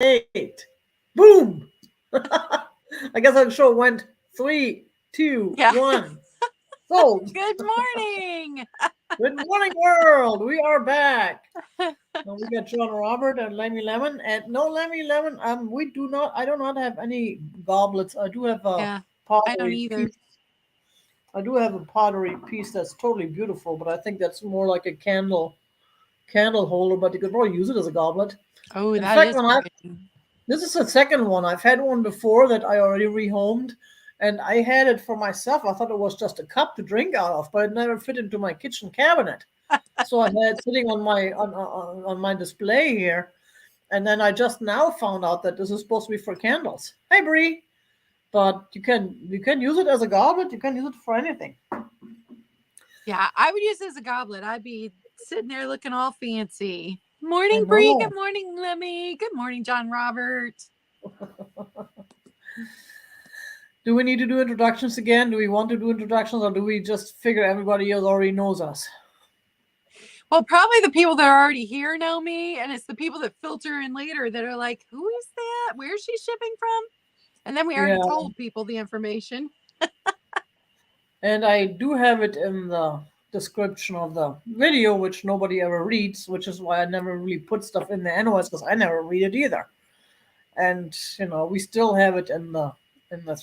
8. Boom! I guess our show went 3, 2, Yeah. 1. Sold. Good morning. Good morning, world. We are back. Now we got John Robert and Lemmy Lemon. And no, Lemmy Lemon, we do not, I do not have any goblets. I do have a Yeah, I don't pottery either. piece. I do have a pottery piece that's totally beautiful, but I think that's more like a candle holder, but you could probably use it as a goblet. Oh, In that fact, is pretty. this is the second one. I've had one before that I already rehomed, and I had it for myself. I thought it was just a cup to drink out of, but it never fit into my kitchen cabinet. So I had it sitting on my display here, and then I just now found out that this is supposed to be for candles. Hey, Bree, but you can use it as a goblet. You can use it for anything. Yeah, I would use it as a goblet. I'd be sitting there looking all fancy. I Morning, Bree. know. Good morning, Lemmy. Good morning, John Robert. Do we need to do introductions again? Do we want to do introductions, or do we just figure everybody else already knows us? Well, probably the people that are already here know me, and it's the people that filter in later that are like, who is that? Where's she shipping from? And then we already Yeah. told people the information. And I do have it in the description of the video, which nobody ever reads, which is why I never really put stuff in there anyways, because I never read it either. And we still have it in the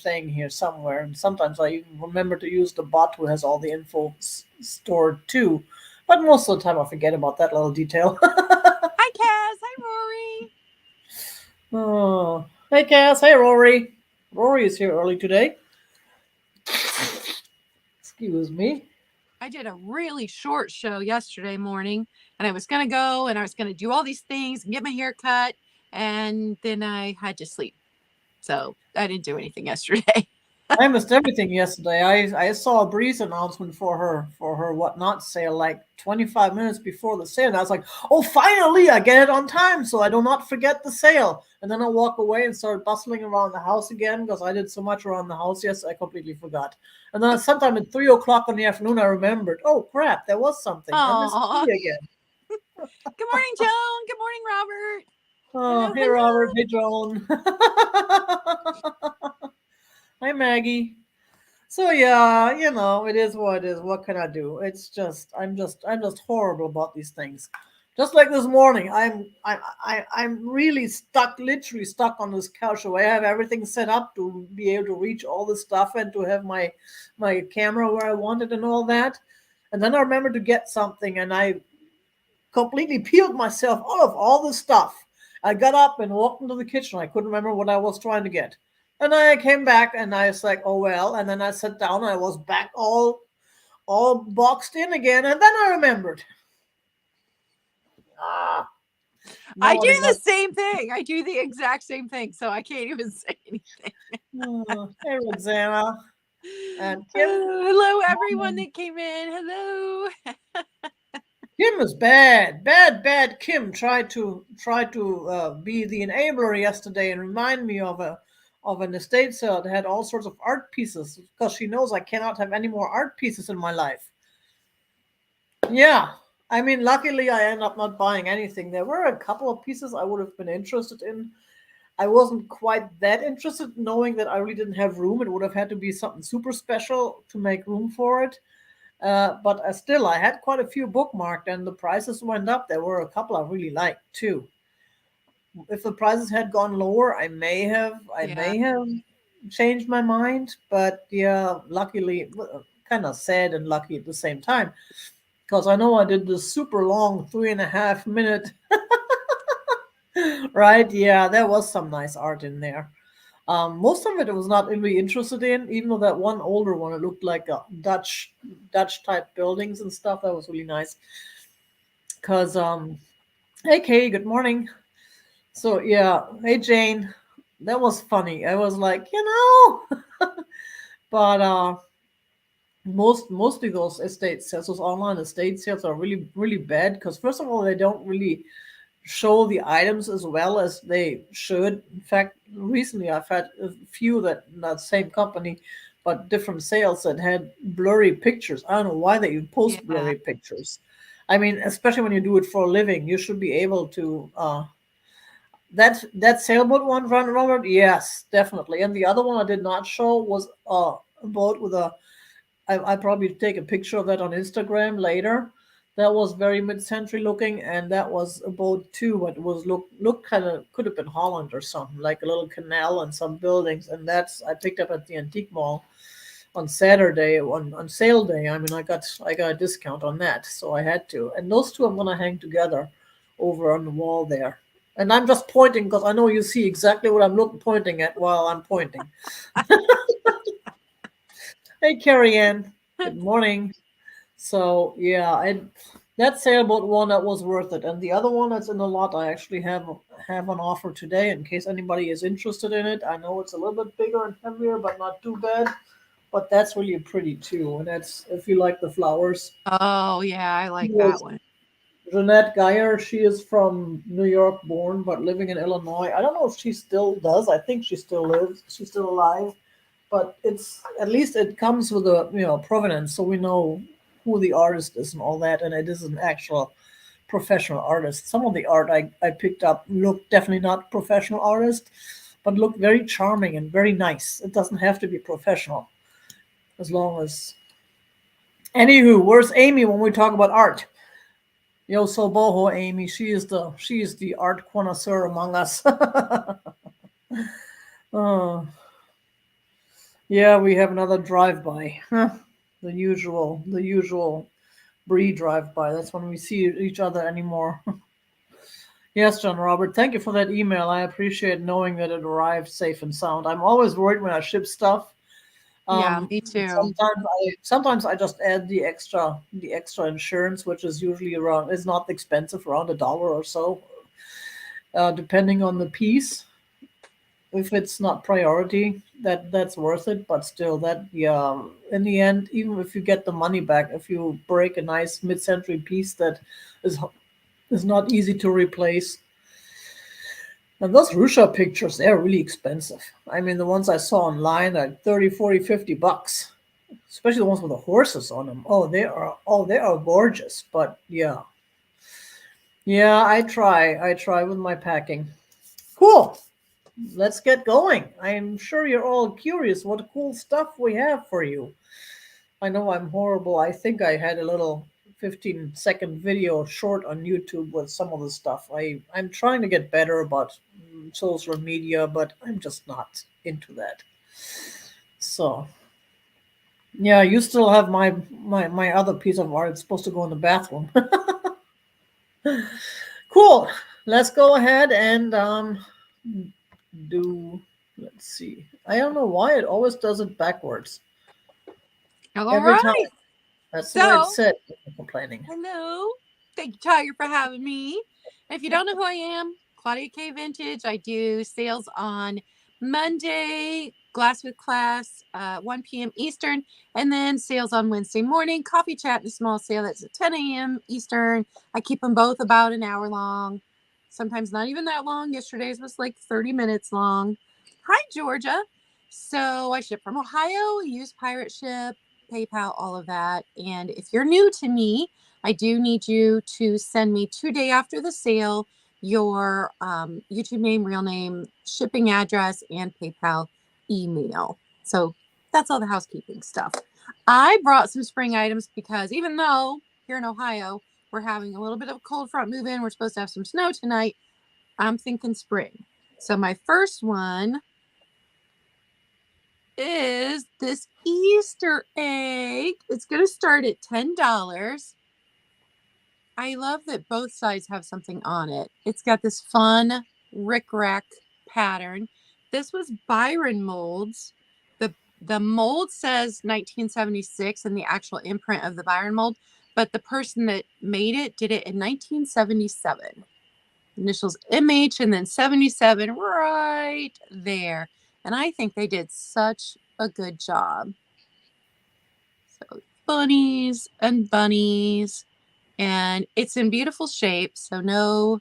thing here somewhere. And sometimes I even remember to use the bot who has all the info stored too. But most of the time I forget about that little detail. Hi, Kaz. Hi, Rory. Oh, hey Cass, hey Rory. Rory is here early today. Excuse me. I did a really short show yesterday morning, and I was going to go and I was going to do all these things and get my hair cut, and then I had to sleep. So I didn't do anything yesterday. I missed everything yesterday. I saw a Breeze announcement for her whatnot sale like 25 minutes before the sale. And I was like, oh, finally, I get it on time, so I do not forget the sale. And then I walk away and start bustling around the house again because I did so much around the house. Yes, I completely forgot. And then sometime at 3 o'clock in the afternoon, I remembered, oh crap, there was something. I missed Aw. tea again. Good morning, Joan. Good morning, Robert. Oh, Hello, hey Robert, hello. hey Joan. Hi Maggie. So yeah, it is what it is. What can I do? It's just I'm just horrible about these things. Just like this morning, I'm really stuck, literally stuck on this couch. So I have everything set up to be able to reach all the stuff and to have my camera where I want it and all that. And then I remember to get something, and I completely peeled myself out of all the stuff. I got up and walked into the kitchen. I couldn't remember what I was trying to get. And I came back and I was like, oh well. And then I sat down and I was back all boxed in again. And then I remembered. Ah, I now I do did the not. same thing. I do the exact same thing. So I can't even say anything. Hey, Roxana and Kim. Hello, everyone that came in. Hello. Kim is bad, bad, bad. Kim tried to be the enabler yesterday and remind me of an estate sale that had all sorts of art pieces because she knows I cannot have any more art pieces in my life. Yeah, I mean, luckily I end up not buying anything. There were a couple of pieces I would have been interested in. I wasn't quite that interested, knowing that I really didn't have room. It would have had to be something super special to make room for it. But still, I had quite a few bookmarked, and the prices went up. There were a couple I really liked too. If the prices had gone lower, I Yeah. may have changed my mind. But yeah, luckily, kind of sad and lucky at the same time, because I know I did this super long 3.5 minute. Right? Yeah, there was some nice art in there. Most of it I was not really interested in, even though that one older one it looked like a Dutch type buildings and stuff. That was really nice. Cause hey Kay, good morning. So yeah, hey Jane, that was funny. I was like, but mostly those estate sales, those online estate sales are really really bad because first of all they don't really show the items as well as they should. In fact, recently I've had a few that not same company, but different sales that had blurry pictures. I don't know why they even post Yeah. blurry pictures. I mean, especially when you do it for a living, you should be able to that sailboat one, Robert. Yes, definitely. And the other one I did not show was a boat with a. I probably take a picture of that on Instagram later. That was very mid-century looking, and that was a boat too. But it was look kind of could have been Holland or something, like a little canal and some buildings. And that's I picked up at the antique mall on Saturday on sale day. I mean, I got a discount on that, so I had to. And those two I'm gonna hang together over on the wall there. And I'm just pointing because I know you see exactly what I'm pointing at while I'm pointing. Hey, Carrie Ann. Good morning. So yeah, that sailboat one that was worth it, and the other one that's in the lot I actually have on offer today in case anybody is interested in it. I know it's a little bit bigger and heavier, but not too bad. But that's really pretty too, and that's if you like the flowers. Oh, yeah, I like that Yes. one. Jeanette Geyer, she is from New York born, but living in Illinois. I don't know if she still does. I think she still lives. She's still alive. But it's at least it comes with a provenance, so we know who the artist is and all that, and it is an actual professional artist. Some of the art I picked up looked definitely not professional artist, but looked very charming and very nice. It doesn't have to be professional as long as. Anywho, where's Amy when we talk about art? Yo, so boho, Amy. She is the art connoisseur among us. Oh, yeah, we have another drive-by. Huh. The usual Bree drive-by. That's when we see each other anymore. Yes, John Robert. Thank you for that email. I appreciate knowing that it arrived safe and sound. I'm always worried when I ship stuff. Yeah, Um, me too. sometimes I just add the extra insurance, which is usually around is not expensive, around $1 or so, depending on the piece. If it's not priority, that's worth it. But still, that yeah, in the end, even if you get the money back, if you break a nice mid-century piece that is is not easy to replace. And those Russia pictures, they're really expensive. I mean, the ones I saw online are 30, 40, $50, especially the ones with the horses on them. Oh, they are gorgeous. But yeah, yeah, I try with my packing. Cool. Let's get going. I'm sure you're all curious what cool stuff we have for you. I know I'm horrible. I think I had a little 15-second video short on YouTube with some of the stuff. I'm trying to get better about social media, but I'm just not into that. So, yeah, you still have my other piece of art. It's supposed to go in the bathroom. Cool. Let's go ahead and do. Let's see. I don't know why it always does it backwards All every time. right. That's the way it's So, said. I'm complaining. hello. Thank you, Tiger, for having me. And if you don't know who I am, Claudia K Vintage. I do sales on Monday, Glass with Class, 1 p.m. Eastern, and then sales on Wednesday morning, coffee chat and a small sale that's at 10 a.m. Eastern. I keep them both about an hour long, sometimes not even that long. Yesterday's was like 30 minutes long. Hi, Georgia. So I ship from Ohio, use Pirate Ship, PayPal, all of that. And if you're new to me, I do need you to send me 2 days after the sale your YouTube name, real name, shipping address, and PayPal email. So that's all the housekeeping stuff. I brought some spring items because even though here in Ohio we're having a little bit of a cold front move in, we're supposed to have some snow tonight, I'm thinking spring. So my first one is this Easter egg. It's going to start at $10. I love that both sides have something on it. It's got this fun rickrack pattern. This was Byron molds. The mold says 1976 in the actual imprint of the Byron mold, but the person that made it did it in 1977. Initials MH and then 77 right there. And I think they did such a good job. So bunnies and bunnies, and it's in beautiful shape, so no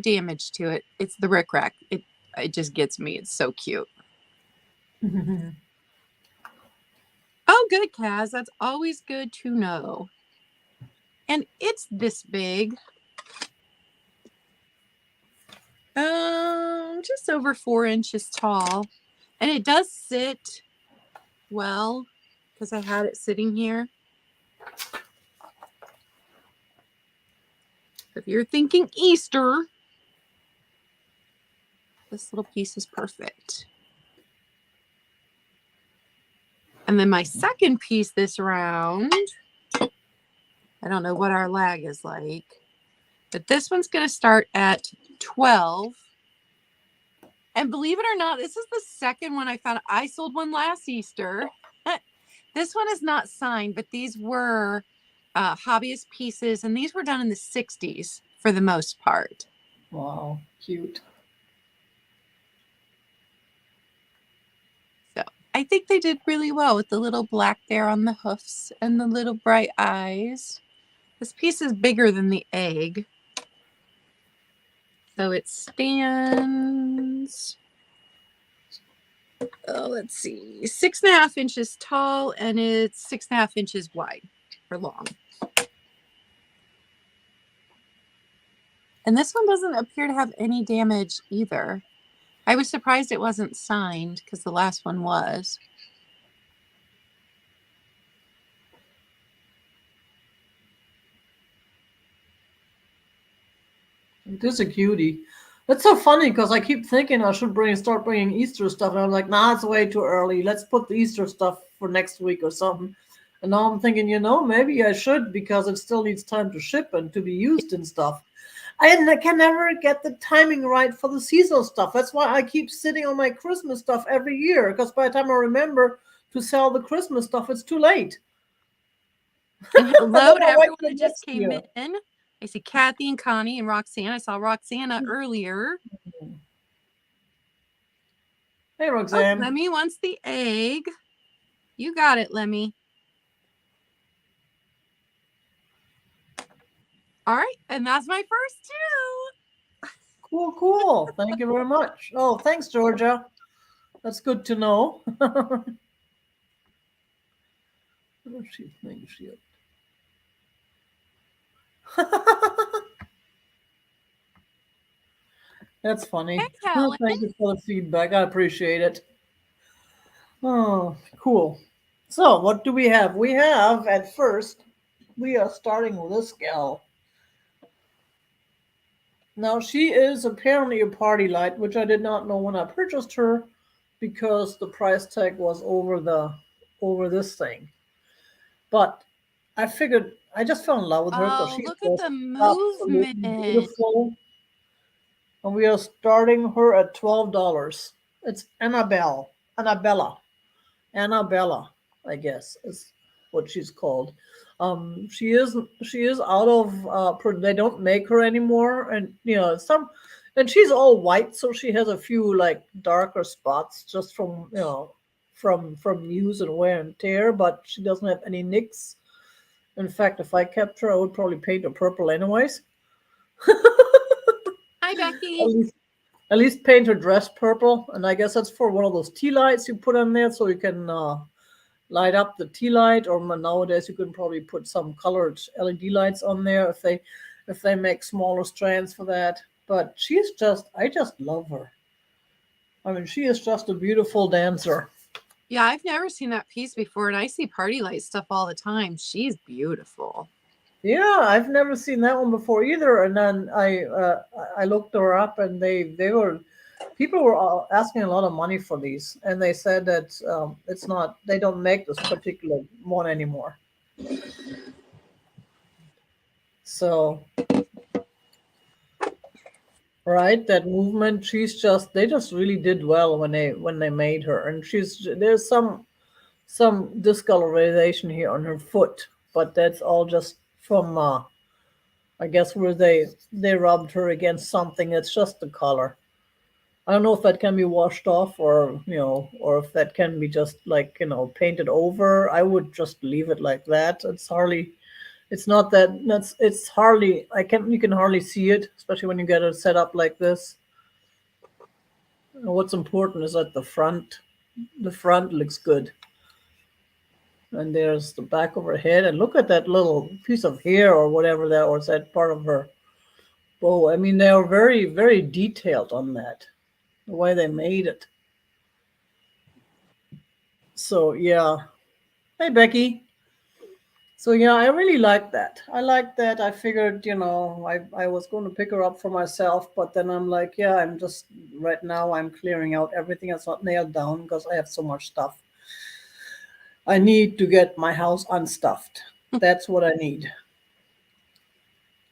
damage to it. It's the rickrack. It just gets me. It's so cute. Oh, good, Kaz. That's always good to know. And it's this big. Just over 4 inches tall. And it does sit well because I had it sitting here. If you're thinking Easter, this little piece is perfect. And then my second piece this round, I don't know what our lag is like, but this one's going to start at 12. And believe it or not, this is the second one I found. I sold one last Easter. This one is not signed, but these were hobbyist pieces, and these were done in the 60s for the most part. Wow, cute. So I think they did really well with the little black there on the hoofs and the little bright eyes. This piece is bigger than the egg. So it stands, let's see, 6.5 inches tall, and it's 6.5 inches wide or long. And this one doesn't appear to have any damage either. I was surprised it wasn't signed because the last one was. It is a cutie. That's so funny because I keep thinking I should start bringing Easter stuff, and I'm like, nah, it's way too early. Let's put the Easter stuff for next week or something. And now I'm thinking, maybe I should because it still needs time to ship and to be used and stuff. I can never get the timing right for the seasonal stuff. That's why I keep sitting on my Christmas stuff every year, because by the time I remember to sell the Christmas stuff, it's too late. And hello to everyone wait who till just next came year. in. I see Kathy and Connie and Roxanne. I saw Roxana earlier. Hey, Oh, Roxanne. Lemmy wants the egg. You got it, Lemmy. All right, and that's my first two. Cool. Thank you very much. Oh, thanks, Georgia. That's good to know. That's funny. Hey, Oh, Helen. thank you for the feedback. I appreciate it. Oh, cool. So, what do we have? We have, at first, we are starting with this gal. Now, she is apparently a party light, which I did not know when I purchased her because the price tag was over this thing. But I figured I just fell in love with her because Oh, she's look at just the absolutely movement. beautiful. And we are starting her at $12. It's Annabella, I guess is what she's called. She is out of they don't make her anymore, and and she's all white, so she has a few like darker spots just from from use and wear and tear, but she doesn't have any nicks. In fact, if I kept her, I would probably paint her purple anyways. Hi, At Becky. least, at least paint her dress purple, and I guess that's for one of those tea lights you put on there, so you can light up the tea light. Or nowadays, you can probably put some colored LED lights on there if they make smaller strands for that. But I just love her. I mean, she is just a beautiful dancer. Yeah, I've never seen that piece before, and I see party light stuff all the time. She's beautiful. Yeah, I've never seen that one before either. And then I looked her up, and they were people were asking a lot of money for these, and they said that it's not they don't make this particular one anymore. So right, that movement, they just really did well when they made her, and there's some discolorization here on her foot, but that's all just from I guess where they rubbed her against something. It's just the color. I don't know if that can be washed off, or if that can be just like painted over. I would just leave it like that. It's not it's hardly. You can hardly see it, especially when you get it set up like this. What's important is that the front looks good, and there's the back of her head, and look at that little piece of hair or whatever that, or is that part of her Oh, I mean, they are very, very detailed on that, the way they made it. So, yeah. Hey, Becky. So, yeah, I really like that. I like that. I figured, I was going to pick her up for myself, but then I'm like, yeah, right now, I'm clearing out everything that's not nailed down because I have so much stuff. I need to get my house unstuffed. That's what I need.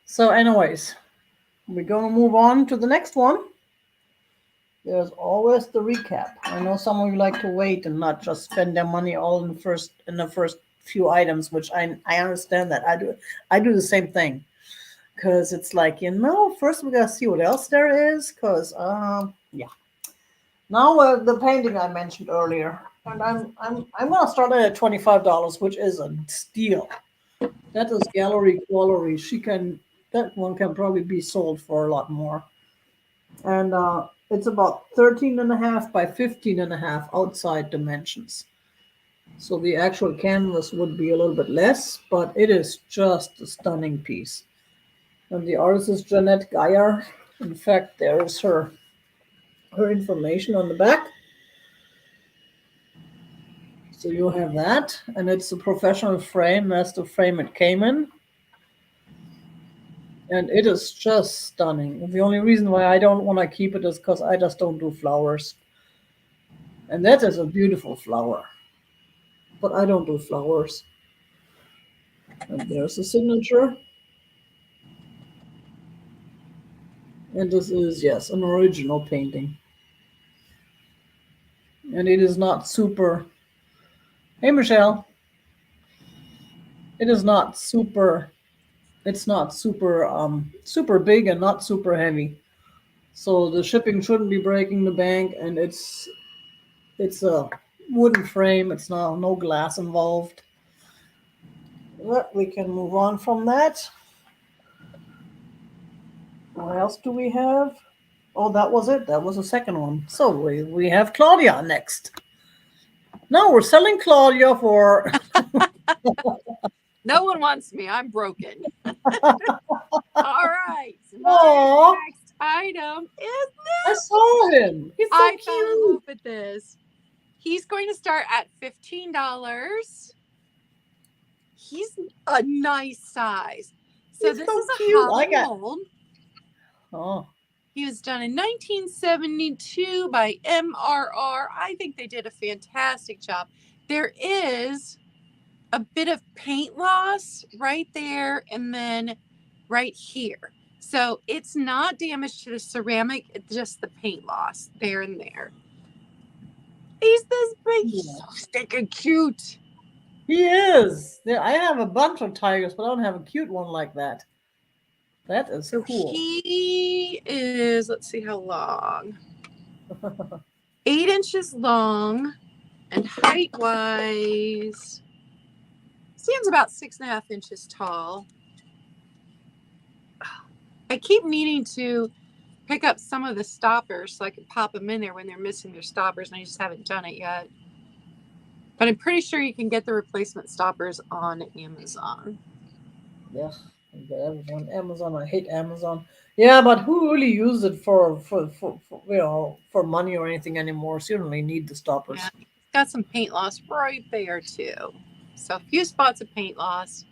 So, anyways, we're going to move on to the next one. There's always the recap. I know some of you like to wait and not just spend their money all in the first few items, which I understand that. I do the same thing because it's like, first we gotta see what else there is because yeah. Now the painting I mentioned earlier, and I'm gonna start it at $25, which is a steal. That is gallery quality. That one can probably be sold for a lot more. And it's about 13 and a half by 15 and a half outside dimensions. So the actual canvas would be a little bit less, but it is just a stunning piece. And the artist is Jeanette Geyer. In fact, there is her information on the back. So you have that, and it's a professional frame. That's the frame it came in. And it is just stunning. The only reason why I don't want to keep it is because I just don't do flowers. And that is a beautiful flower. But I don't do flowers. And there's the signature. And this is, yes, an original painting. And it is not super. Hey, Michelle. It is not super. It's not super big and not super heavy. So the shipping shouldn't be breaking the bank. And it's a wooden frame. It's not no glass involved. But we can move on from that. What else do we have? Oh, that was it. That was the second one. So we have Claudia next. No, we're selling Claudia for. No one wants me. I'm broken. All right. My Oh, next item is I this. saw him. He's so I fell in cute. love with this. He's going to start at $15. He's a nice size. So He's this so is a cute. I hollow got. mold. Oh, He was done in 1972 by MRR. I think they did a fantastic job. There is a bit of paint loss right there and then right here. So it's not damage to the ceramic, it's just the paint loss there and there. He's this big, he's so stinking cute. he is. Yeah, I have a bunch of tigers, but I don't have a cute one like that. That is So cool. he is, let's see how long. 8 inches long and height wise stands about 6.5 inches tall. I keep meaning to pick up some of the stoppers so I can pop them in there when they're missing their stoppers, and I just haven't done it yet. But I'm pretty sure you can get the replacement stoppers on Amazon. Yeah, I get everyone. Amazon. I hate Amazon. Yeah, but who really use it for money or anything anymore? So you don't really need the Yeah, stoppers. it's got some paint loss right there too. So a few spots of paint loss.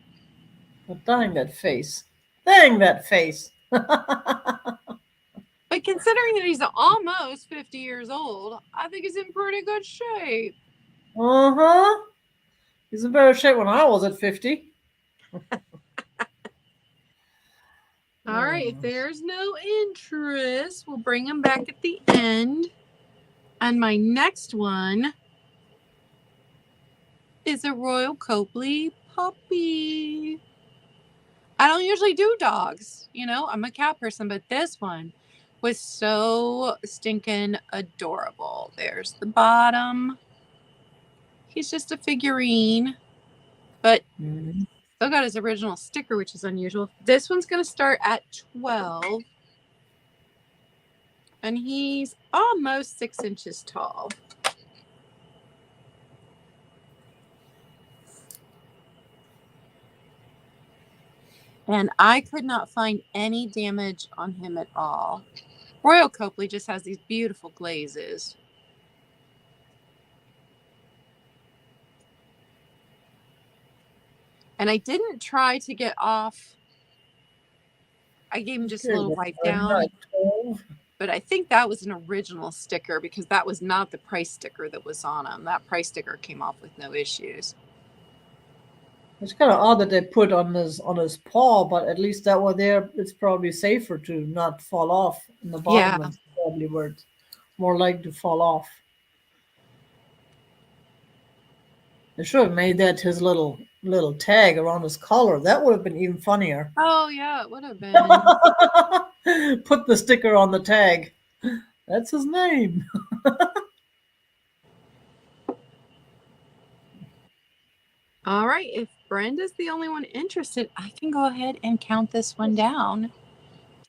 But dang that face. Dang that face. But considering that he's almost 50 years old, I think he's in pretty good shape. Uh-huh. He's in better shape when I was at 50. All right, if Mm. there's no interest, we'll bring him back at the end. And my next one is a Royal Copley puppy. I don't usually do dogs, I'm a cat person, but this one was so stinking adorable. There's the bottom. He's just a figurine, but Mm. still got his original sticker, which is unusual. This one's going to start at 12, and he's almost 6 inches tall. And I could not find any damage on him at all. Royal Copley just has these beautiful glazes. And I didn't try to get off. I gave him just a Okay, little that's wipe very down. nice. 12. But I think that was an original sticker because that was not the price sticker that was on him. That price sticker came off with no issues. It's kind of odd that they put on his paw, but at least that one there, it's probably safer to not fall off in the Yeah. bottom. It's probably where it's more likely to fall off. They should have made that his little tag around his collar. That would have been even funnier. Oh, yeah, it would have been. Put the sticker on the tag. That's his name. All right. If Brenda's the only one interested, I can go ahead and count this one down.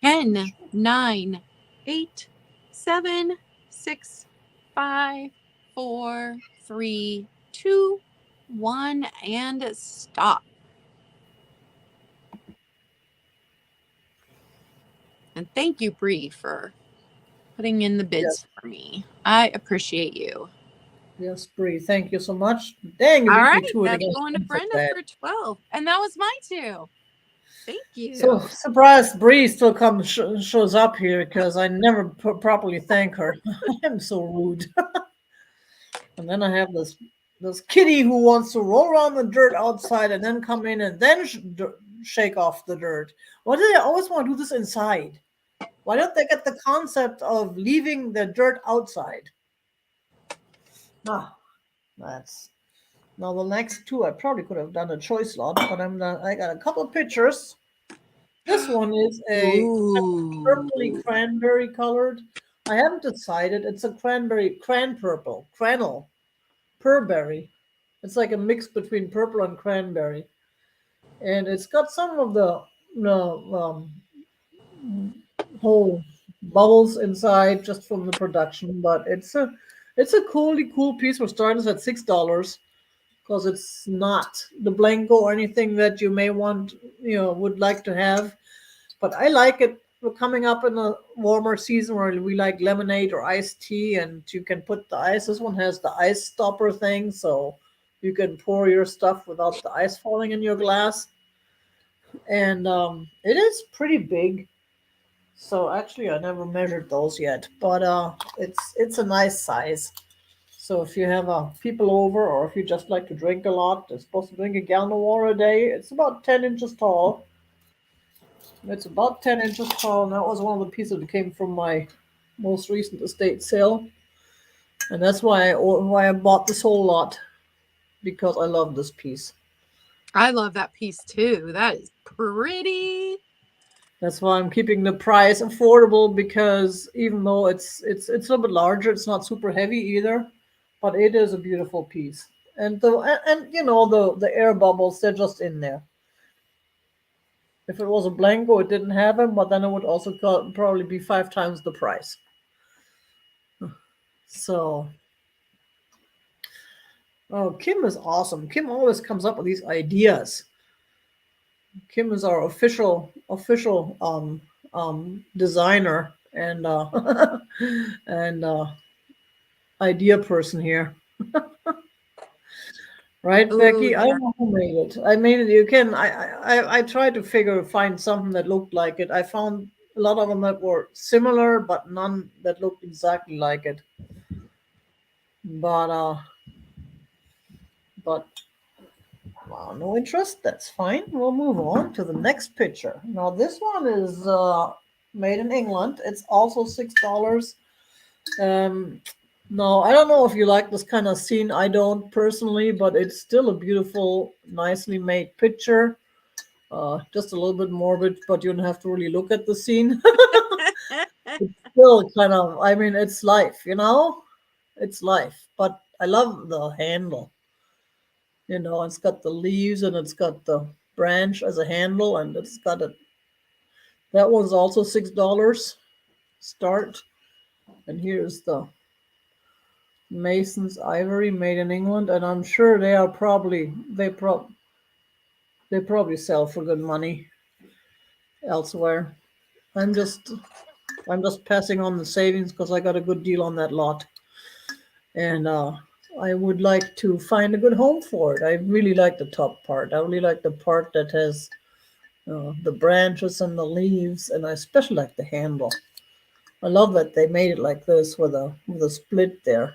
10, 9, 8, 7, 6, 5, 4, 3, 2, 1, and stop. And thank you, Bree, for putting in the bids Yes. for me. I appreciate you. Yes, Bree. Thank you so much. Dang, you All beat me right, to it that's again. going to I'm so Brenda bad. for 12. And that was my 2. Thank So you. surprised Bree still comes shows up here because I never properly thank her. I'm so rude. And then I have this kitty who wants to roll around the dirt outside and then come in and then shake off the dirt. Why do they always want to do this inside? Why don't they get the concept of leaving the dirt outside? Ah, that's now the next two. I probably could have done a choice lot, but I'm not. I got a couple of pictures. This one is a purpley Ooh. cranberry colored. I haven't decided. It's a cran purple, cranel, purberry. It's like a mix between purple and cranberry, and it's got some of the whole bubbles inside just from the production. But it's a cool piece. We're starting at $6 because it's not the blanco or anything that you may want would like to have. But I like it. We're coming up in a warmer season where we like lemonade or iced tea, and you can put the ice. This one has the ice stopper thing, so you can pour your stuff without the ice falling in your glass. And it is pretty big. So actually, I never measured those yet, but it's a nice size. So if you have people over, or if you just like to drink a lot, they're supposed to drink a gallon of water a day. It's about 10 inches tall. It's about 10 inches tall, and that was one of the pieces that came from my most recent estate sale, and that's why I bought this whole lot because I love this piece. I love that piece too. That is pretty. That's why I'm keeping the price affordable because even though it's a little bit larger, it's not super heavy either, but it is a beautiful piece. And the air bubbles, they're just in there. If it was a blanco, it didn't have them, but then it would also probably be 5 times the price. So, oh, Kim is awesome. Kim always comes up with these ideas. Kim is our official designer and and idea person here. Right, Oh, Becky? I yeah. don't know who made it. I made it. You can. I tried to find something that looked like it. I found a lot of them that were similar, but none that looked exactly like it. But but wow, no interest. That's fine. We'll move on to the next picture. Now this one is made in England. It's also $6. Um, no, I don't know if you like this kind of scene. I don't personally, but it's still a beautiful, nicely made picture. Just a little bit morbid, but you don't have to really look at the scene. It's still kind of, I mean, it's life. It's life. But I love the handle. It's got the leaves and it's got the branch as a handle, and it's got a. That one's also $6 start. And here's the Mason's Ivory made in England, and I'm sure they probably sell for good money. elsewhere. I'm just I'm just passing on the savings because I got a good deal on that lot, and I would like to find a good home for it. I really like the top part. I really like the part that has the branches and the leaves, and I especially like the handle. I love that they made it like this with a split there,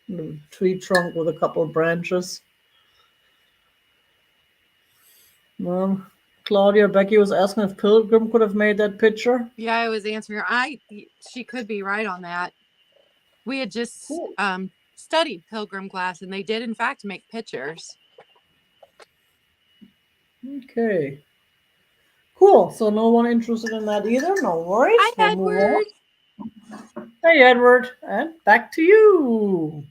the tree trunk with a couple of branches. Claudia, Becky was asking if Pilgrim could have made that picture. Yeah, I was answering her. She could be right on that. We had just Cool. studied Pilgrim Glass, and they did in fact make pictures. Okay. Cool. So no one interested in that either. No worries. Hi, We'll move on. Edward. Hey, Edward, and back to you.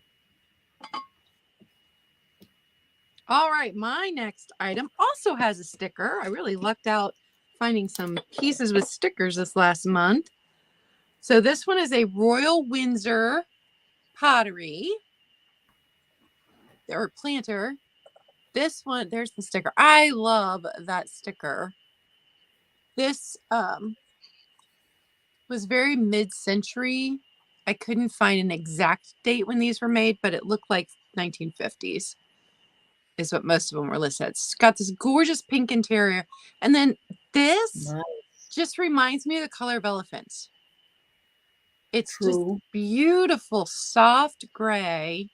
All right, my next item also has a sticker. I really lucked out finding some pieces with stickers this last month. So this one is a Royal Windsor pottery or planter. This one, there's the sticker. I love that sticker. This was very mid-century. I couldn't find an exact date when these were made, but it looked like 1950s is what most of them were listed. It's got this gorgeous pink interior. And then this Nice. just reminds me of the color of elephants. It's just True. beautiful, soft gray.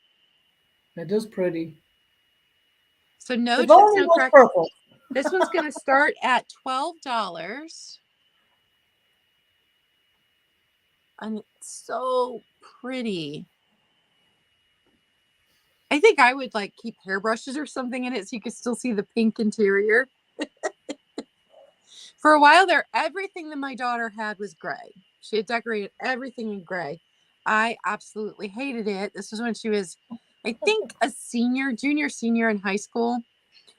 It is pretty. So no If chips, only no it was crack. purple. This one's going to start at $12. And it's so pretty. I think I would like keep hairbrushes or something in it so you could still see the pink interior. For a while there, everything that my daughter had was gray. She had decorated everything in gray. I absolutely hated it. This was when she was, I think, a junior, senior in high school.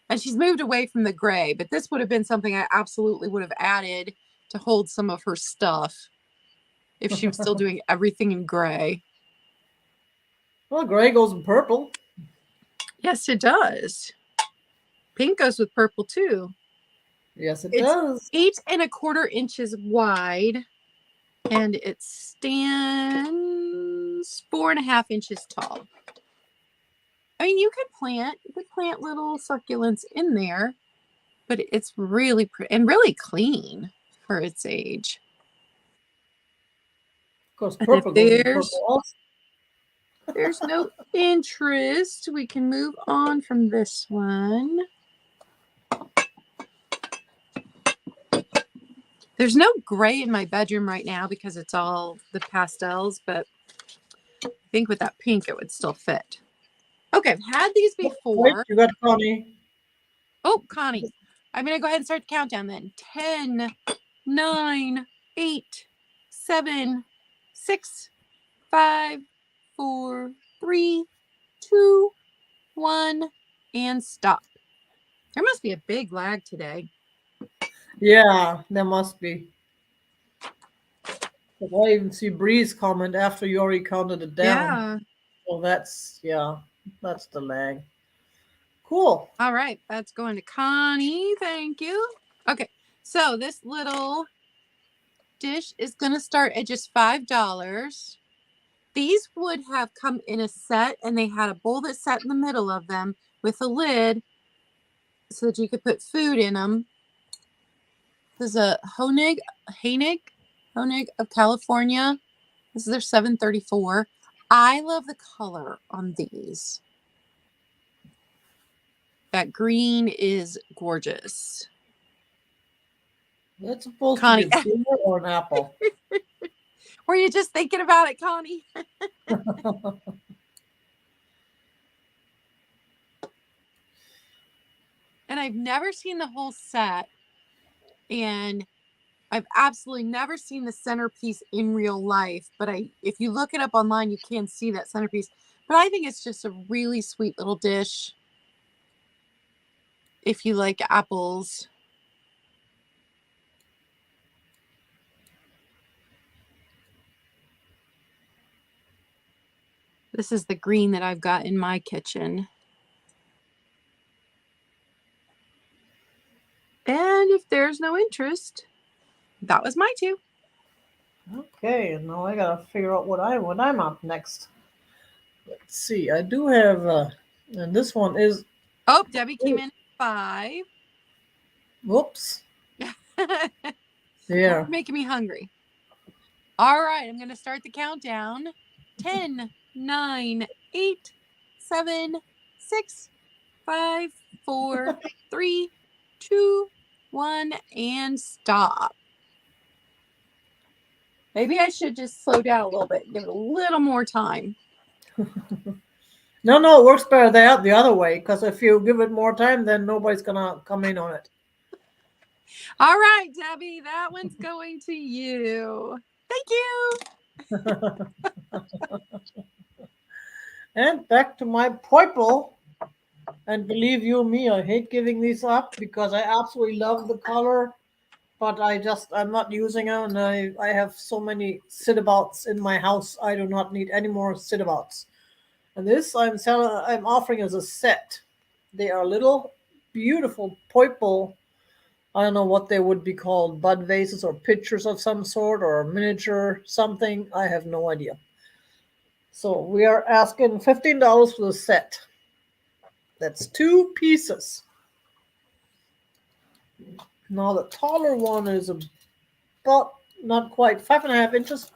And she's moved away from the gray, but this would have been something I absolutely would have added to hold some of her stuff if she was still doing everything in gray. Well, gray goes with purple. Yes, it does. Pink goes with purple too. Yes, it It's does. 8¼ inches wide, and it stands 4½ inches tall. I mean, you could plant little succulents in there, but it's really pretty and really clean for its age. Of course, And if purple goes with purple also. there's no interest, we can move on from this one. There's no gray in my bedroom right now because it's all the pastels, but I think with that pink, it would still fit. Okay, I've had these Wait, before. you got Connie. Oh, Connie. I'm going to go ahead and start the countdown then. 10, 9, 8, 7, 6, 5, 4, 3, 2, 1, and stop. There must be a big lag today. Yeah, there must be. I even see Breeze comment after you already counted it down. Yeah. Well, that's the lag. Cool. All right, that's going to Connie. Thank you. Okay, so this little dish is going to start at just $5. These would have come in a set, and they had a bowl that sat in the middle of them with a lid so that you could put food in them. This is a Honig of California. This is their 734. I love the color on these. That green is gorgeous. That's supposed Connie, to be a pear or an apple. were you just thinking about it, Connie? And I've never seen the whole set. And I've absolutely never seen the centerpiece in real life. But if you look it up online, you can see that centerpiece. But I think it's just a really sweet little dish if you like apples. This is the green that I've got in my kitchen. And if there's no interest, That was my two. Okay, and now I gotta figure out what I'm up next. Let's see. I do have and this one is Oh, Debbie came in 5. whoops. Now Yeah. you're making me hungry. All right, I'm going to start the countdown. 10, 9, 8, 7, 6, 5, 4, 3, 2, 1, and stop. Maybe I should just slow down a little bit and give it a little more time. No, it works better the other way, because if you give it more time, then nobody's gonna come in on it. All right, Debbie, that one's going to you. Thank you. And back to my purple. And believe you me, I hate giving these up because I absolutely love the color, but I'm not using them, and I have so many sit-abouts in my house. I do not need any more sit-abouts. And this I'm offering as a set. They are little beautiful purple. I don't know what they would be called, bud vases or pictures of some sort or miniature something. I have no idea. So we are asking $15 for the set. That's 2 pieces. Now the taller one is about not quite 5.5 inches.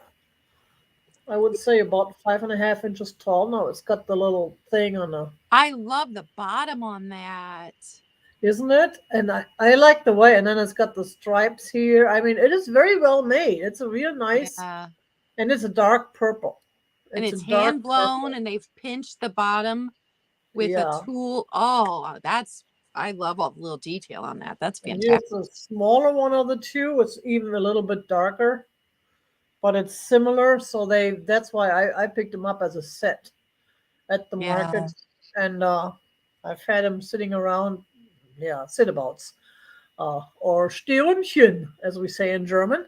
I would say about 5.5 inches tall. No, it's got the little thing on the, I love the bottom on that. isn't it? And I like the way, and then it's got the stripes here. I mean, it is very well made. It's a real nice, Yeah. and it's a dark purple. And It's a it's dark hand blown purple. and they've pinched the bottom with a Yeah. tool. Oh, I love all the little detail on that. That's And fantastic. here's the smaller one of the two. It's even a little bit darker, but it's similar. So that's why I picked them up as a set at the Yeah. market, and I've had them sitting around, yeah, sitabouts, or Stürmchen, as we say in German.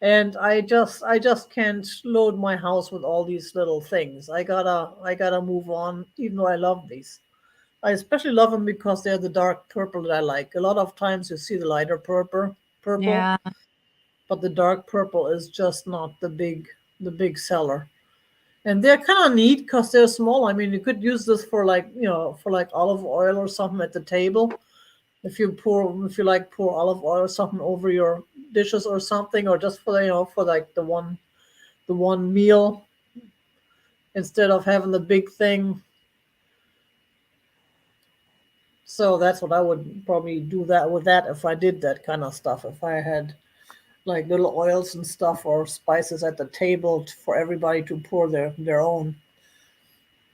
And I just can't load my house with all these little things. I gotta move on, even though I love these. I especially love them because they're the dark purple that I like. A lot of times you see the lighter purple, Yeah. but the dark purple is just not the big seller. And they're kind of neat because they're small. I mean, you could use this for like olive oil or something at the table. If you like pour olive oil or something over your dishes or something, or just for like the one meal instead of having the big thing. So that's what I would probably do that with that if I did that kind of stuff. If I had like little oils and stuff or spices at the table for everybody to pour their own,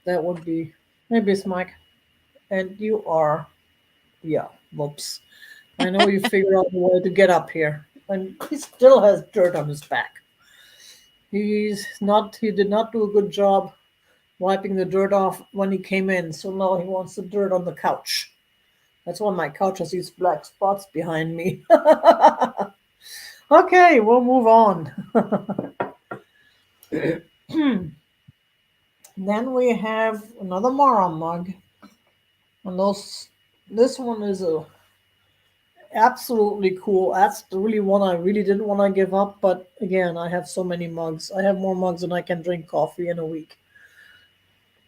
that would be maybe it's Mike. And you are, yeah, whoops. I know you figured out a way to get up here. And he still has dirt on his back. He did not do a good job wiping the dirt off when he came in, so now he wants the dirt on the couch. That's why my couch has these black spots behind me. Okay, we'll move on. Then we have another Mara mug. And this one is a absolutely cool. That's the really one I really didn't want to give up, but again, I have so many mugs. I have more mugs than I can drink coffee in a week.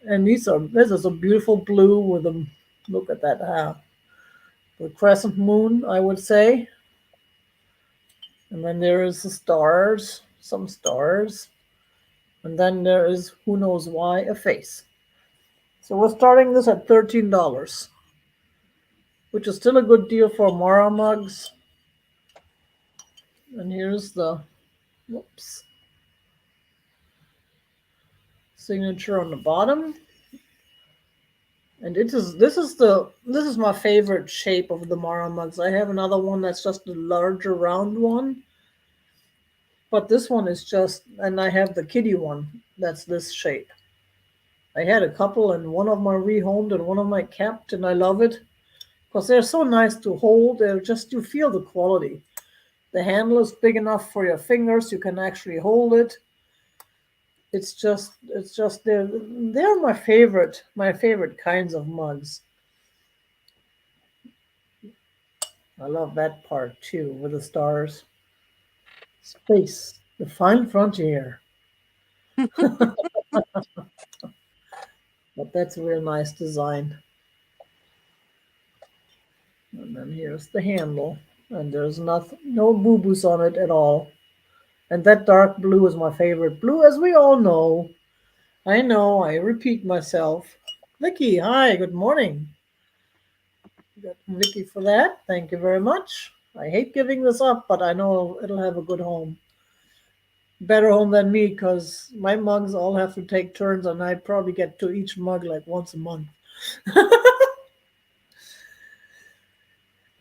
And this is a beautiful blue with a look at that, the crescent moon, I would say. And then there is the stars, some stars, and then there is who knows why a face. So we're starting this at $13, which is still a good deal for Mara mugs. And here's the whoops signature on the bottom. And this is my favorite shape of the Mara mugs. I have another one that's just a larger round one, but this one is just, and I have the kitty one that's this shape. I had a couple, and one of them I rehomed and one of them I kept, and I love it because they're so nice to hold. They're just, you feel the quality. The handle is big enough for your fingers. You can actually hold it. It's just they're my favorite kinds of mugs. I love that part too, with the stars. Space, the final frontier. But that's a real nice design. And then here's the handle. And there's nothing, no boo-boos on it at all. And that dark blue is my favorite blue, as we all know. I know, I repeat myself. Vicky, hi, good morning. Got Vicky for that. Thank you very much. I hate giving this up, but I know it'll have a good home. Better home than me, because my mugs all have to take turns, and I probably get to each mug like once a month.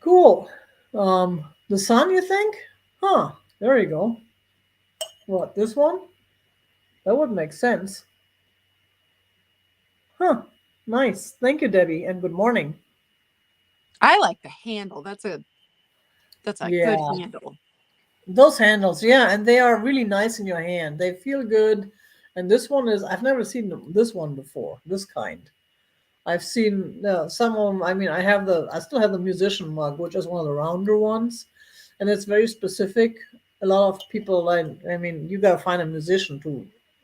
Cool. The sun, you think? Huh, there you go. What, this one? That would make sense. Huh, nice. Thank you, Debbie, and good morning. I like the handle. That's a good Yeah, handle. those handles, yeah, and they are really nice in your hand. They feel good. And this one is, I've never seen this one before, this kind. I've seen some of them. I mean, I still have the musician mug, which is one of the rounder ones, and it's very specific. A lot of people like, I mean, you gotta find a musician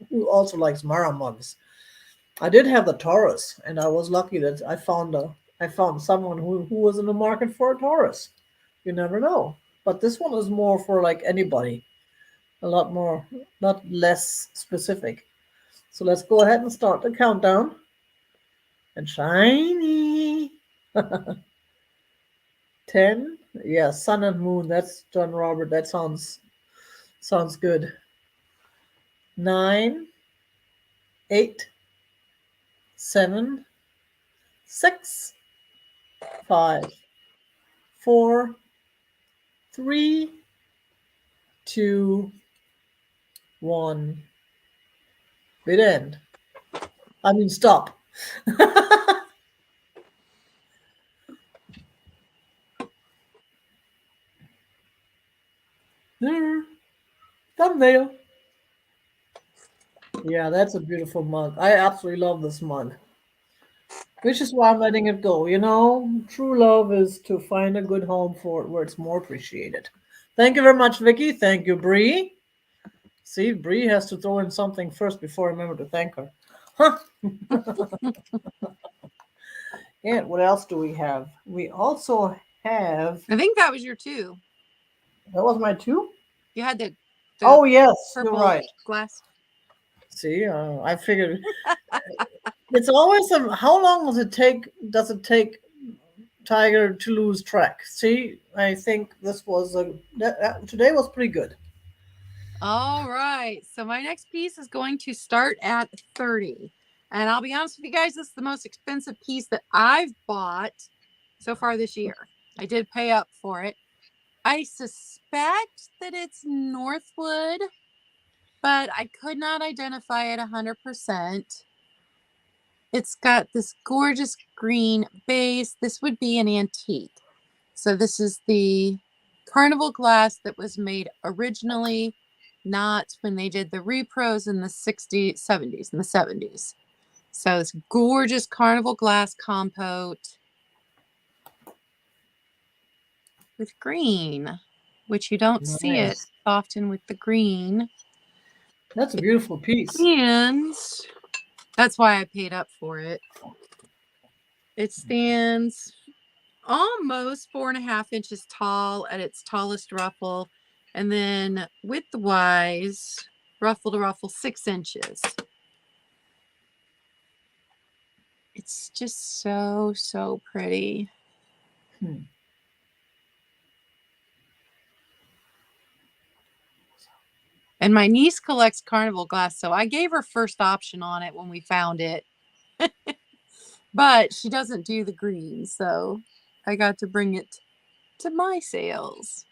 who also likes Mara mugs. I did have the Taurus, and I was lucky that I found someone who was in the market for a Taurus. You never know. But this one is more for like anybody, a lot more, not less specific. So let's go ahead and start the countdown. And shiny. 10. Yeah, sun and moon. That's John Robert. That sounds good. 9, 8, 7, 6, 5, 4, 3, 2, 1. Bid end. I mean, stop. There. Thumbnail. Yeah, that's a beautiful mug. I absolutely love this mug. Which is why I'm letting it go. You know, true love is to find a good home for it where it's more appreciated. Thank you very much, Vicky. Thank you, Bree. See, Bree has to throw in something first before I remember to thank her. Huh. And what else do we have? We also have. I think that was your two. That was my two? You had the Oh, yes, you're purple right. glass. See, I figured it's always how long does it take? Does it take Tiger to lose track? See, I think this was today was pretty good. All right. So my next piece is going to start at 30. And I'll be honest with you guys, this is the most expensive piece that I've bought so far this year. I did pay up for it. I suspect that it's Northwood, but I could not identify it 100%. It's got this gorgeous green base. This would be an antique. So this is the Carnival Glass that was made originally, not when they did the repros in the 60s, 70s, and the 70s. So it's gorgeous Carnival Glass compote with green, which you don't see it Nice. often with the green. That's a beautiful piece. And that's why I paid up for it. It stands almost 4.5 inches tall at its tallest ruffle, and then width-wise, ruffle to ruffle, 6 inches. It's just so pretty. Hmm. And my niece collects Carnival Glass, so I gave her first option on it when we found it. But she doesn't do the green, so I got to bring it to my sales.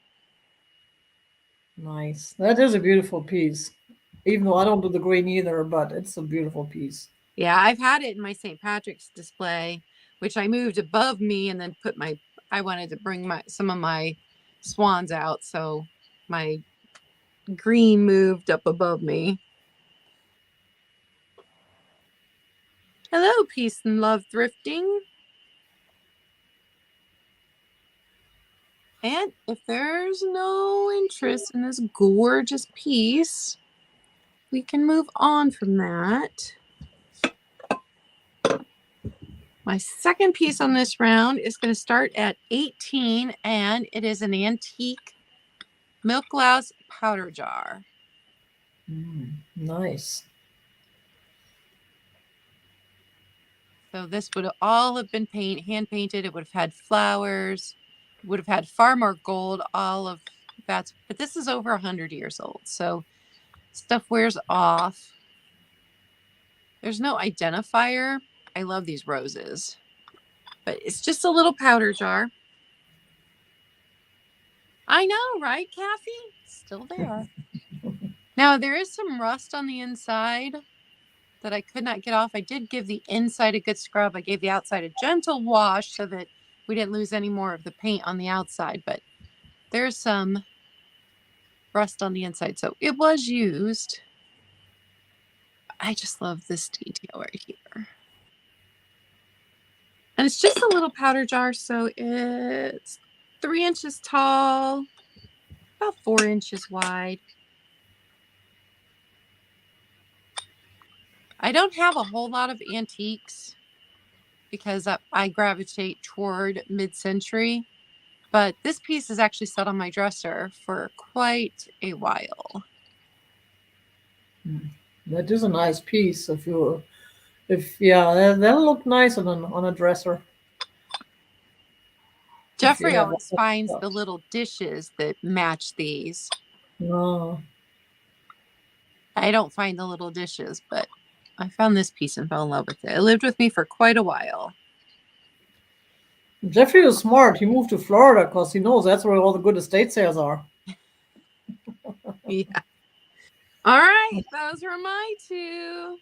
Nice. That is a beautiful piece. Even though I don't do the green either, but it's a beautiful piece. Yeah, I've had it in my St. Patrick's display, which I moved above me and then I wanted to bring some of my swans out, so my green moved up above me. Hello, peace and love thrifting. And if there's no interest in this gorgeous piece, we can move on from that. My second piece on this round is going to start at 18, and it is an antique milk glass powder jar. Nice. So this would all have been hand painted. It would have had flowers. It would have had far more gold. All of that's, but this is over 100 years old. So stuff wears off. There's no identifier. I love these roses, but it's just a little powder jar. I know, right, Kathy? Still there. Now there is some rust on the inside that I could not get off. I did give the inside a good scrub. I gave the outside a gentle wash so that we didn't lose any more of the paint on the outside, but there's some rust on the inside. So it was used. I just love this detail right here. And it's just a little powder jar, so it's 3 inches tall, about 4 inches wide. I don't have a whole lot of antiques because I gravitate toward mid-century, but this piece is actually set on my dresser for quite a while. That is a nice piece. That'll look nice on a dresser. Jeffrey always finds the little dishes that match these. Oh. I don't find the little dishes, but I found this piece and fell in love with it. It lived with me for quite a while. Jeffrey was smart. He moved to Florida because he knows that's where all the good estate sales are. Yeah. All right. Those were my two.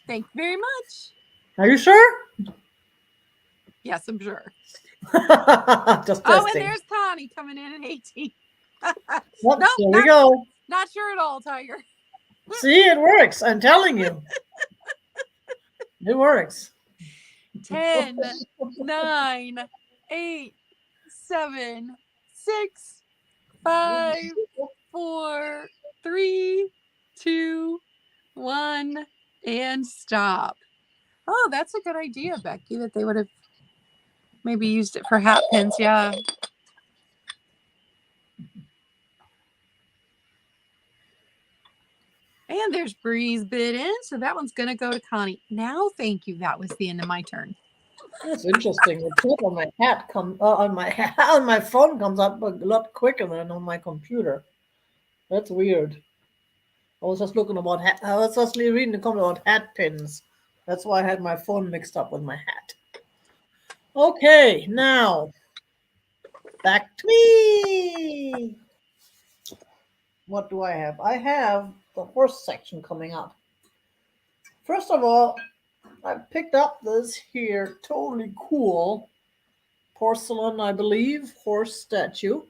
Thank you very much. Are you sure? Yes, I'm sure. Just testing. Oh, and there's Connie coming in at 18. Nope, there we go. Not sure at all, Tiger. See, it works. I'm telling you. It works. 10, 9, 8, 7, 6, 5, 4, 3, 2, 1, and stop. Oh, that's a good idea, Becky, that they would have maybe used it for hat pins. Yeah. And there's Breeze bid in, so that one's going to go to Connie. Now, thank you. That was the end of my turn. That's interesting. The tip on my hat on my phone comes up a lot quicker than on my computer. That's weird. I was just looking about I was just reading the comment about hat pins. That's why I had my phone mixed up with my hat. Okay, now back to me. What do I have? I have the horse section coming up. First of all, I picked up this here totally cool porcelain, I believe, horse statue.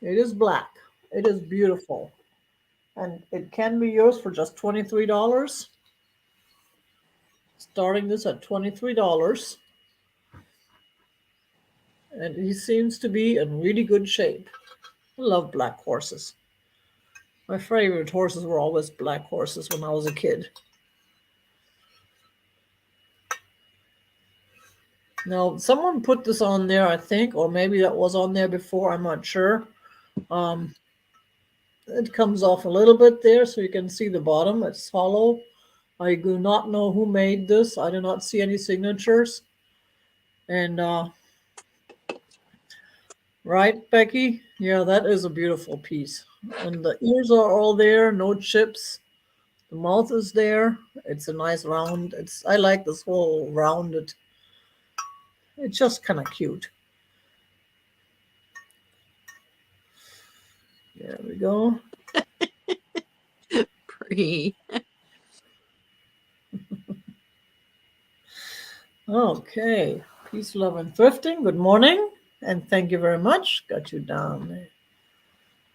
It is black. It is beautiful. And it can be yours for just $23. Starting this at $23. And he seems to be in really good shape. I love black horses. My favorite horses were always black horses when I was a kid. Now, someone put this on there, I think, or maybe that was on there before. I'm not sure. It comes off a little bit there, so you can see the bottom. It's hollow. I do not know who made this. I do not see any signatures. And, right, Becky? Yeah, that is a beautiful piece. And the ears are all there, no chips. The mouth is there. It's a nice round. I like this whole rounded. It's just kind of cute. There we go. Pretty. Okay. Peace, love, and thrifting. Good morning. And thank you very much. Got you down there.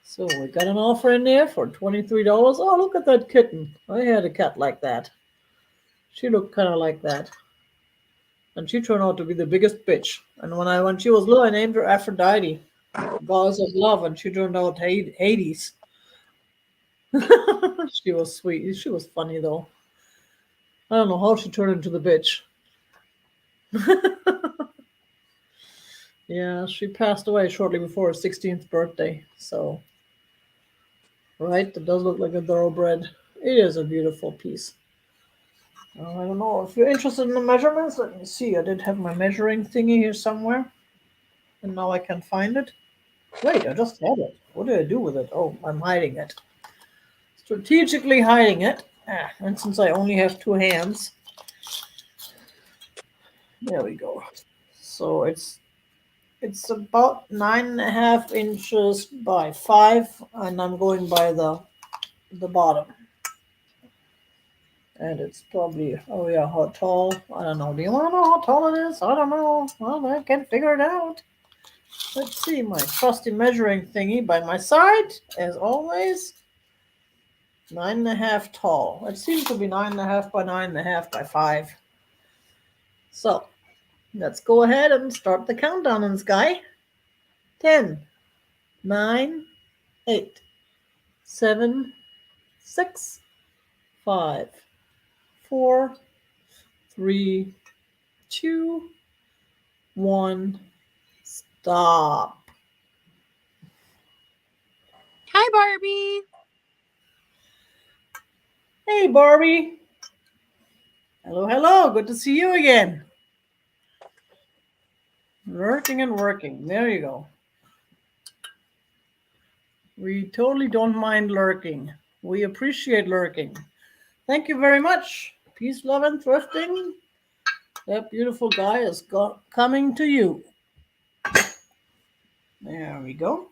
So we got an offer in there for $23. Oh, look at that kitten. I had a cat like that. She looked kind of like that. and she turned out to be the biggest bitch. And when she was little, I named her Aphrodite, goddess of love, and she turned out Hades. She was sweet. She was funny though. I don't know how she turned into the bitch. Yeah, she passed away shortly before her 16th birthday. So, right, it does look like a thoroughbred. It is a beautiful piece. I don't know if you're interested in the measurements. Let me see. I did have my measuring thingy here somewhere, and now I can find it. Wait, I just had it. What did I do with it? Oh, I'm hiding it. Strategically hiding it. And since I only have two hands, there we go. So it's about 9.5 inches by 5, and I'm going by the bottom. And it's probably, oh yeah, how tall? I don't know. Do you want to know how tall it is? I don't know. Well, I can figure it out. Let's see, my trusty measuring thingy by my side, as always. 9.5 tall. It seems to be 9.5 by 9.5 by 5. So let's go ahead and start the countdown in sky. 10, 9, 8, 7, 6, 5, 4, 3, 2, 1. Stop. Hi, Barbie. Hey, Barbie. Hello, hello. Good to see you again. Working and working. There you go. We totally don't mind lurking. We appreciate lurking. Thank you very much. Peace, love, and thrifting. That beautiful guy is coming to you. There we go.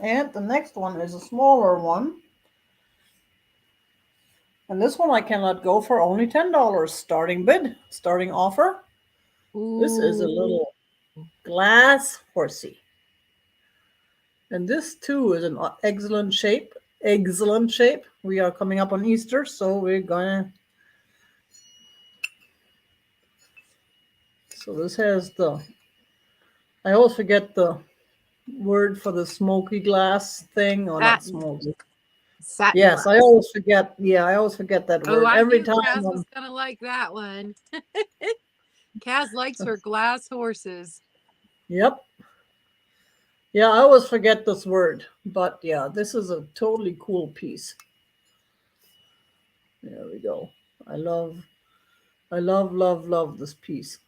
And the next one is a smaller one. And this one I can let go for only $10. Starting bid, starting offer. This is a Ooh. little glass horsey. And this too is an excellent shape. Excellent shape. We are coming up on Easter, so we're gonna. So this has the. I always forget the word for the smoky glass thing, or not Satin. smoky. Satin Yes, I glass. always forget. Yeah, I always forget that Oh, word I every knew time. Kaz was going to like that one. Kaz likes her glass horses. Yep. Yeah, I always forget this word, but yeah, this is a totally cool piece. There we go. I love this piece.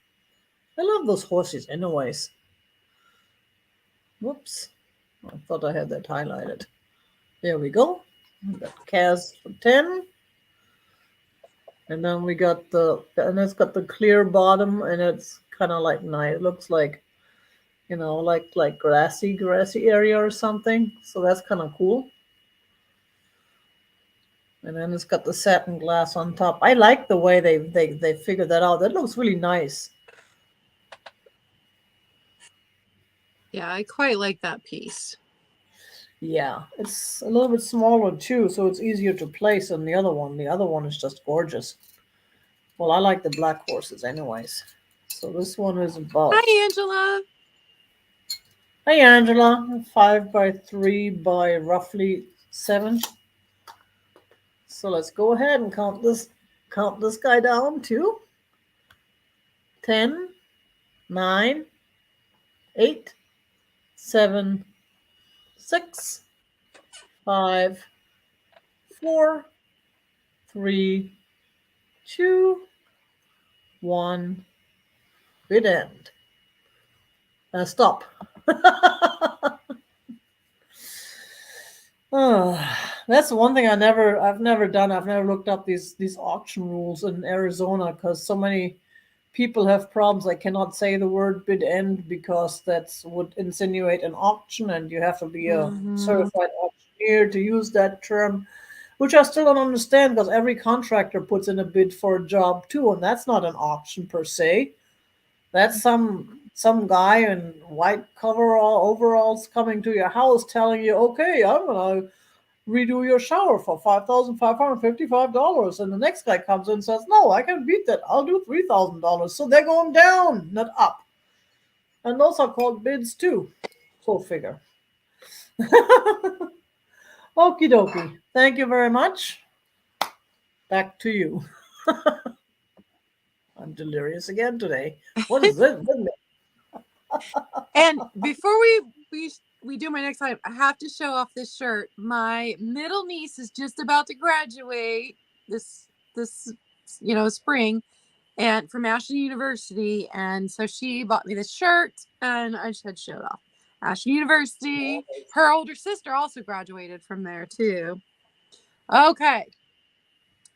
I love those horses, anyways. Whoops. I thought I had that highlighted. There we go. We got Kaz for 10. And then we got and it's got the clear bottom, and it's kind of like nice. It looks like, like grassy area or something. So that's kind of cool. And then it's got the satin glass on top. I like the way they figured that out. That looks really nice. Yeah, I quite like that piece. Yeah, it's a little bit smaller too, so it's easier to place than the other one. The other one is just gorgeous. Well, I like the black horses, anyways. So this one is about. Hi, Angela. Hi, Angela. 5 by 3 by roughly 7. So let's go ahead and Count this guy down to 10, 9, 8, 7, 6, 5, 4, 3, 2, 1. Bid end. Stop. That's one thing I've never done. I've never looked up these auction rules in Arizona, because so many people have problems. I cannot say the word bid end because that would insinuate an auction, and you have to be a Mm-hmm. certified auctioneer to use that term, which I still don't understand, because every contractor puts in a bid for a job too, and that's not an auction per se. That's some guy in white overalls coming to your house telling you, okay, I'm gonna redo your shower for $5,555. And the next guy comes in and says, no, I can beat that. I'll do $3,000. So they're going down, not up. And those are called bids too. Go figure. Okie dokie. Thank you very much. Back to you. I'm delirious again today. What is this? And before we do my next item, I have to show off this shirt. My middle niece is just about to graduate this spring, and from Ashland University, and so she bought me this shirt, and I just had to show it off. Ashland University. Her older sister also graduated from there too. Okay,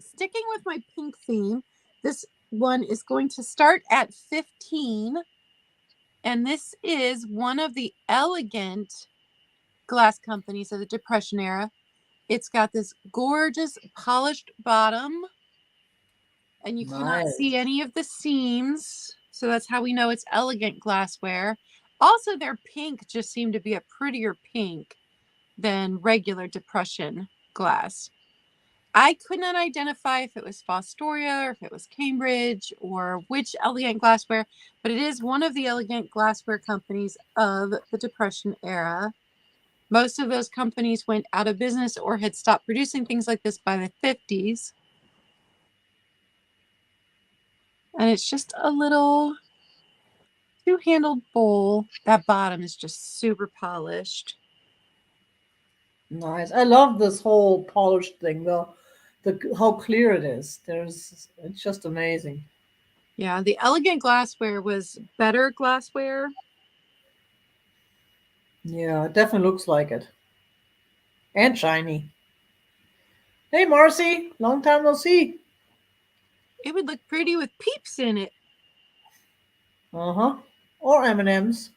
sticking with my pink theme, this one is going to start at 15. And this is one of the elegant glass companies of the Depression era. It's got this gorgeous polished bottom, and you cannot see any of the seams. So that's how we know it's elegant glassware. Also, their pink just seemed to be a prettier pink than regular Depression glass. I could not identify if it was Fostoria or if it was Cambridge or which elegant glassware, but it is one of the elegant glassware companies of the Depression era. Most of those companies went out of business or had stopped producing things like this by the 50s. And it's just a little two-handled bowl. That bottom is just super polished. Nice. I love this whole polished thing, though. How clear it is. It's just amazing. Yeah, the elegant glassware was better glassware. Yeah, it definitely looks like it. And shiny. Hey, Marcy. Long time no see. It would look pretty with peeps in it. Uh-huh. Or M&Ms.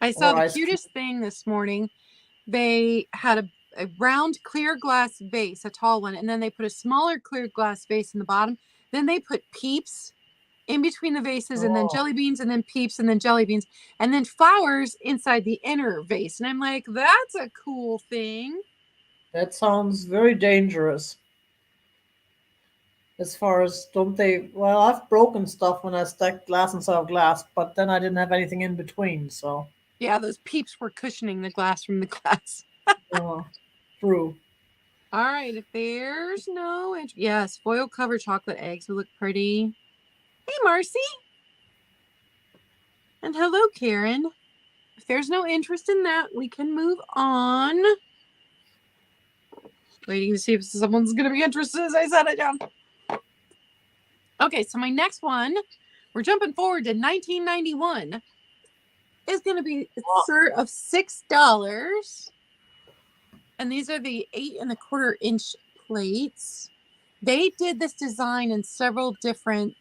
I saw Or the ice cream. cutest thing this morning. They had a round clear glass vase, a tall one, and then they put a smaller clear glass vase in the bottom. Then they put peeps in between the vases, and then jelly beans, and then peeps, and then jelly beans, and then flowers inside the inner vase. And I'm like, that's a cool thing. That sounds very dangerous. As far as, don't they? Well, I've broken stuff when I stacked glass inside of glass, but then I didn't have anything in between, so. Yeah, those peeps were cushioning the glass from the glass. True. All right, if there's no yes, foil covered chocolate eggs would look pretty. Hey, Marcy. And hello, Karen. If there's no interest in that, we can move on. Waiting to see if someone's going to be interested as I set it down. Okay, so my next one, we're jumping forward to 1991, is going to be a set of $6. And these are the 8¼ inch plates. They did this design in several different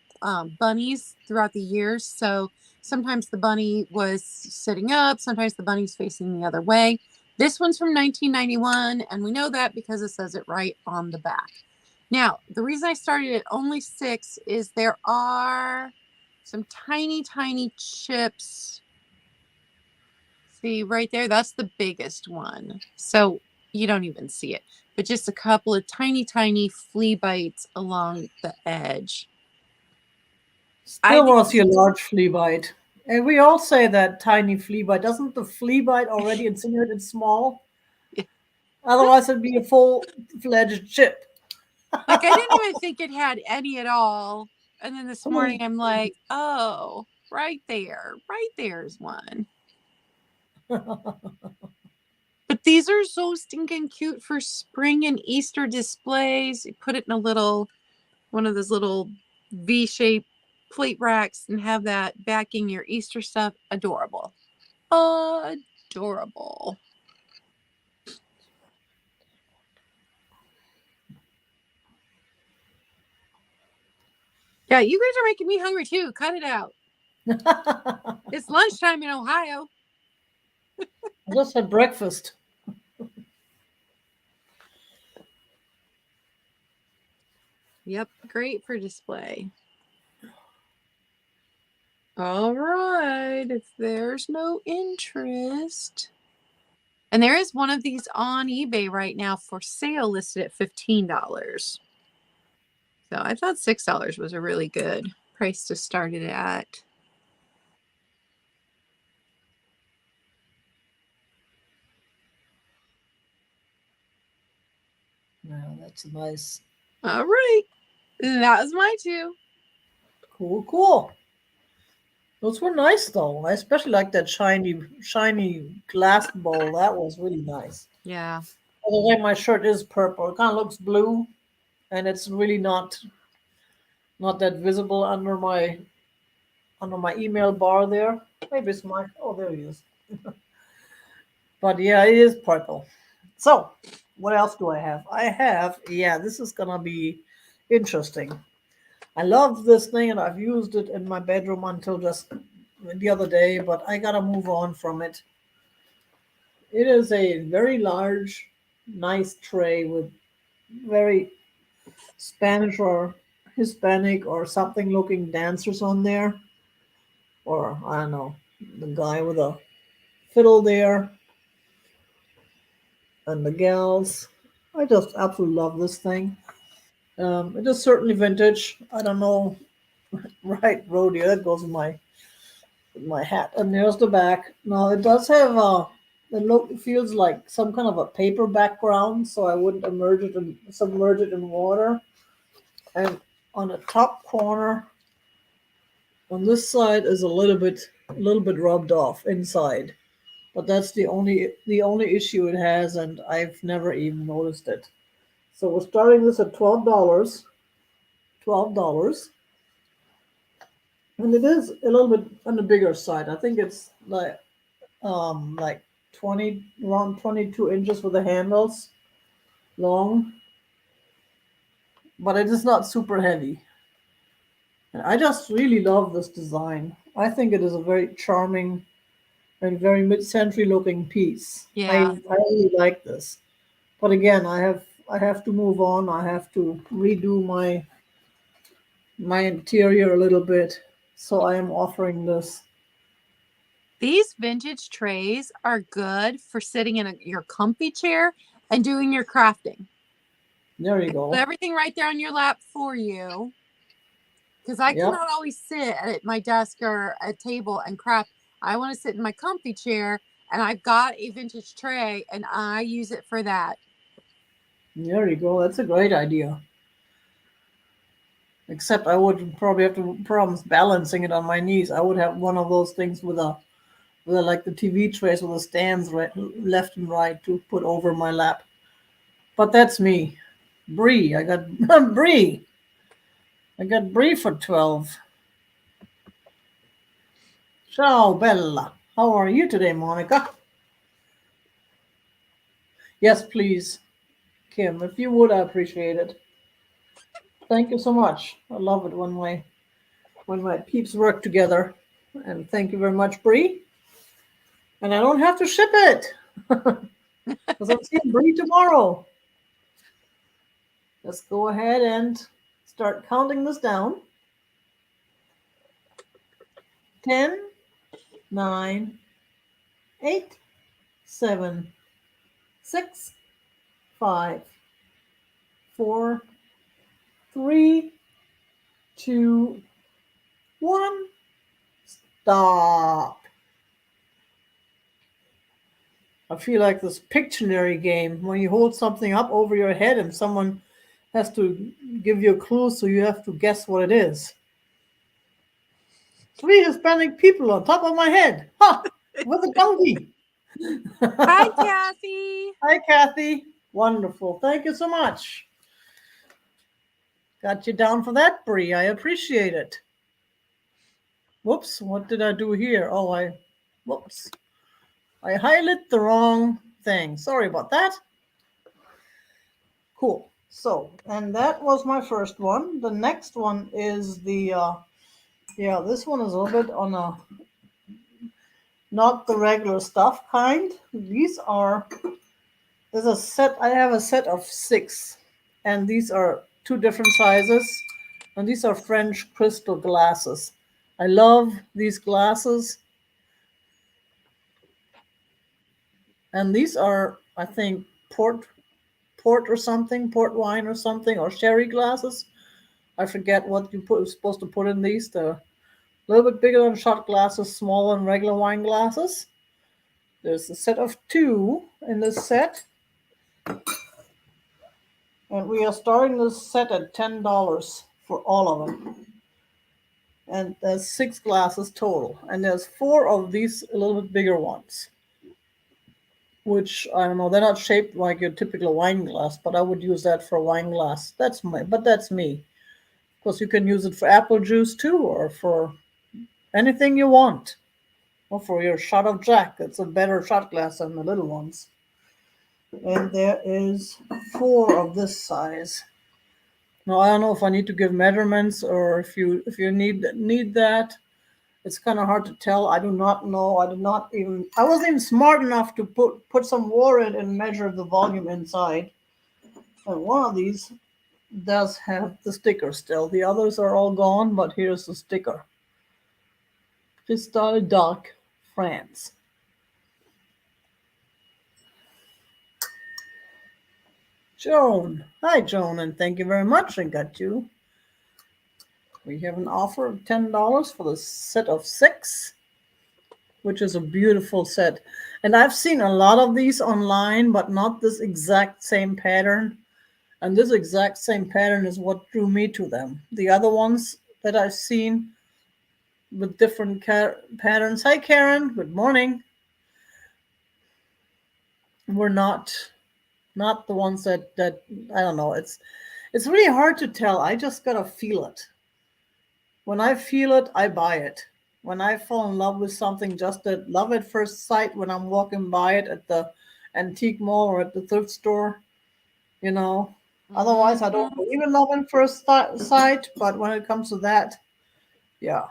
bunnies throughout the years. So sometimes the bunny was sitting up, sometimes the bunny's facing the other way. This one's from 1991, and we know that because it says it right on the back. Now, the reason I started at only 6 is there are some tiny, tiny chips. See right there, that's the biggest one. So you don't even see it, but just a couple of tiny, tiny flea bites along the edge. Still want to see a large flea bite. And we all say that tiny flea bite. Doesn't the flea bite already insinuate it's small? Yeah. Otherwise, it'd be a full-fledged chip. Like, I didn't even think it had any at all. And then this morning, I'm like, oh, right there's one. But these are so stinking cute for spring and Easter displays. You put it in one of those little V-shaped plate racks and have that backing your Easter stuff. Adorable. Adorable. Yeah, you guys are making me hungry too. Cut it out. It's lunchtime in Ohio. I just had breakfast. Yep, great for display. All right, if there's no interest. And there is one of these on eBay right now for sale listed at $15. So I thought $6 was a really good price to start it at. Yeah, that's nice. All right. That was my two. Cool, cool. Those were nice though. I especially like that shiny glass bowl. That was really nice. Yeah. By the way, my shirt is purple. It kind of looks blue, and it's really not that visible under my email bar there. Maybe it's my oh there he is. But yeah, it is purple. So what else do I have? I have yeah, this is gonna be interesting. I love this thing and I've used it in my bedroom until just the other day, but I gotta move on from it. It is a very large, nice tray with very Spanish or Hispanic or something looking dancers on there. Or I don't know, the guy with a fiddle there and the gals. I just absolutely love this thing. It is certainly vintage. I don't know, right, rodeo. That goes with my hat. And there's the back. Now it does have it look it feels like some kind of a paper background, so I wouldn't submerge it in water. And on the top corner, on this side is a little bit rubbed off inside. But that's the only issue it has, and I've never even noticed it. So we're starting this at $12, and it is a little bit on the bigger side. I think it's like 20 around 22 inches with the handles long, but it is not super heavy. And I just really love this design. I think it is a very charming and very mid-century looking piece. Yeah. I really like this. But again, I have to move on. I have to redo my interior a little bit. So I am offering this. These vintage trays are good for sitting in your comfy chair and doing your crafting. There you Put go. everything right there on your lap for you. Because I Yep. cannot always sit at my desk or a table and craft. I want to sit in my comfy chair, and I've got a vintage tray, and I use it for that. There you go. That's a great idea. Except I would probably have to problems balancing it on my knees. I would have one of those things with a like the TV trays with the stands right left and right to put over my lap. But that's me. Brie. I got Brie. I got Brie for 12. Ciao, Bella. How are you today, Monica? Yes, please, Kim. If you would, I appreciate it. Thank you so much. I love it when my peeps work together. And thank you very much, Bree. And I don't have to ship it because I'm seeing Bree tomorrow. Let's go ahead and start counting this down. 10, 9, 8, 7, 6, 5, 4, 3, 2, 1. Stop. I feel like this Pictionary game when you hold something up over your head and someone has to give you a clue, so you have to guess what it is. 3 Hispanic people on top of my head. Ha! With a donkey. Hi, Kathy. Hi, Kathy. Wonderful. Thank you so much. Got you down for that, Bree. I appreciate it. Whoops, what did I do here? Whoops. I highlighted the wrong thing. Sorry about that. Cool. So, and that was my first one. The next one is yeah, this one is a little bit on a, not the regular stuff kind. There's a set, I have a set of 6, and these are 2 different sizes, and these are French crystal glasses. I love these glasses. And these are, I think, port or something, port wine or something, or sherry glasses. I forget what supposed to put in these. They're a little bit bigger than shot glasses, smaller than regular wine glasses. There's a set of two in this set, and we are starting this set at $10 for all of them. And there's 6 glasses total, and there's 4 of these a little bit bigger ones, which I don't know. They're not shaped like your typical wine glass, but I would use that for a wine glass. That's me. Of course, you can use it for apple juice too, or for anything you want, or for your shot of Jack. It's a better shot glass than the little ones. And there is 4 of this size. Now I don't know if I need to give measurements or if you need that. It's kind of hard to tell. I do not know. I wasn't even smart enough to put some water in and measure the volume inside. And one of these does have the sticker still. The others are all gone, but here's the sticker. Cristal Dark, France. Joan. Hi, Joan, and thank you very much. I got you. We have an offer of $10 for the set of 6, which is a beautiful set. And I've seen a lot of these online, but not this exact same pattern. And this exact same pattern is what drew me to them. The other ones that I've seen with different patterns. Hi, Karen. Good morning. Were not the ones that I don't know. It's really hard to tell. I just gotta feel it. When I feel it, I buy it. When I fall in love with something, just at love at first sight, when I'm walking by it at the antique mall or at the thrift store, you know. Otherwise, I don't believe in love at first sight. But when it comes to that, yeah,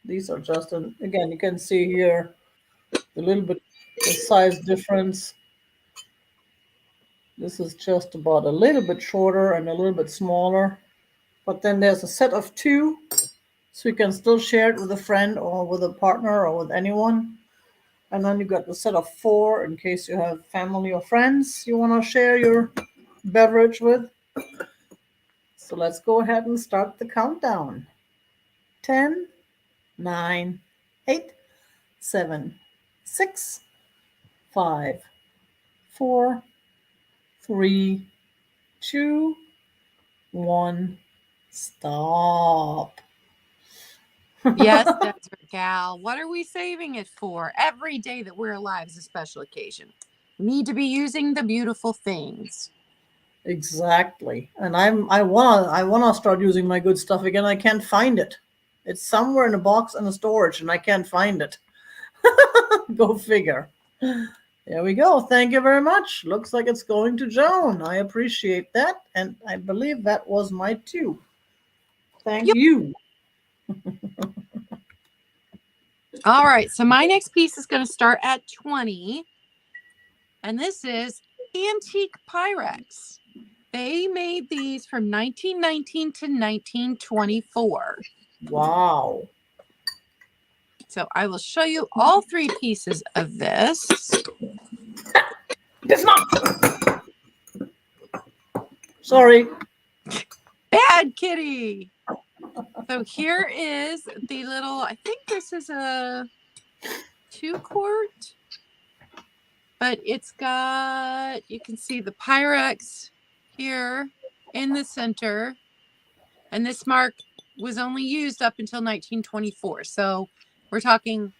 these are just again. You can see here a little bit the size difference. This is just about a little bit shorter and a little bit smaller. But then there's a set of 2, so you can still share it with a friend or with a partner or with anyone. And then you got the set of 4 in case you have family or friends you want to share your beverage with. So let's go ahead and start the countdown. 10, 9, 8, 7, 6, 5, 4, 3, 2, 1. Stop. Yes, Desert Gal. What are we saving it for? Every day that we're alive is a special occasion. We need to be using the beautiful things. Exactly. And I wanna start using my good stuff again. I can't find it. It's somewhere in a box in the storage and I can't find it. Go figure. There we go. Thank you very much. Looks like it's going to Joan. I appreciate that. And I believe that was my 2. Thank Yep. you. All right. So my next piece is going to start at 20. And this is Antique Pyrex. They made these from 1919 to 1924. Wow. So I will show you all 3 pieces of this. It's not. Sorry. Bad kitty. So here is the little, I think this is a 2-quart, but it's got, you can see the Pyrex here in the center. And this mark was only used up until 1924. So we're talking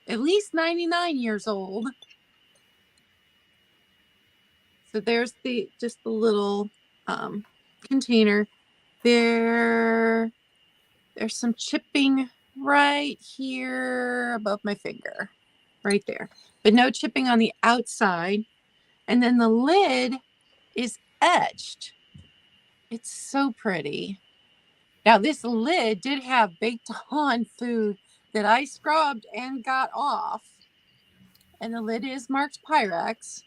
at least 99 years old. So there's just the little container. There's some chipping right here above my finger, right there, but no chipping on the outside. And then the lid is etched. It's so pretty. Now this lid did have baked on food that I scrubbed and got off. And the lid is marked Pyrex.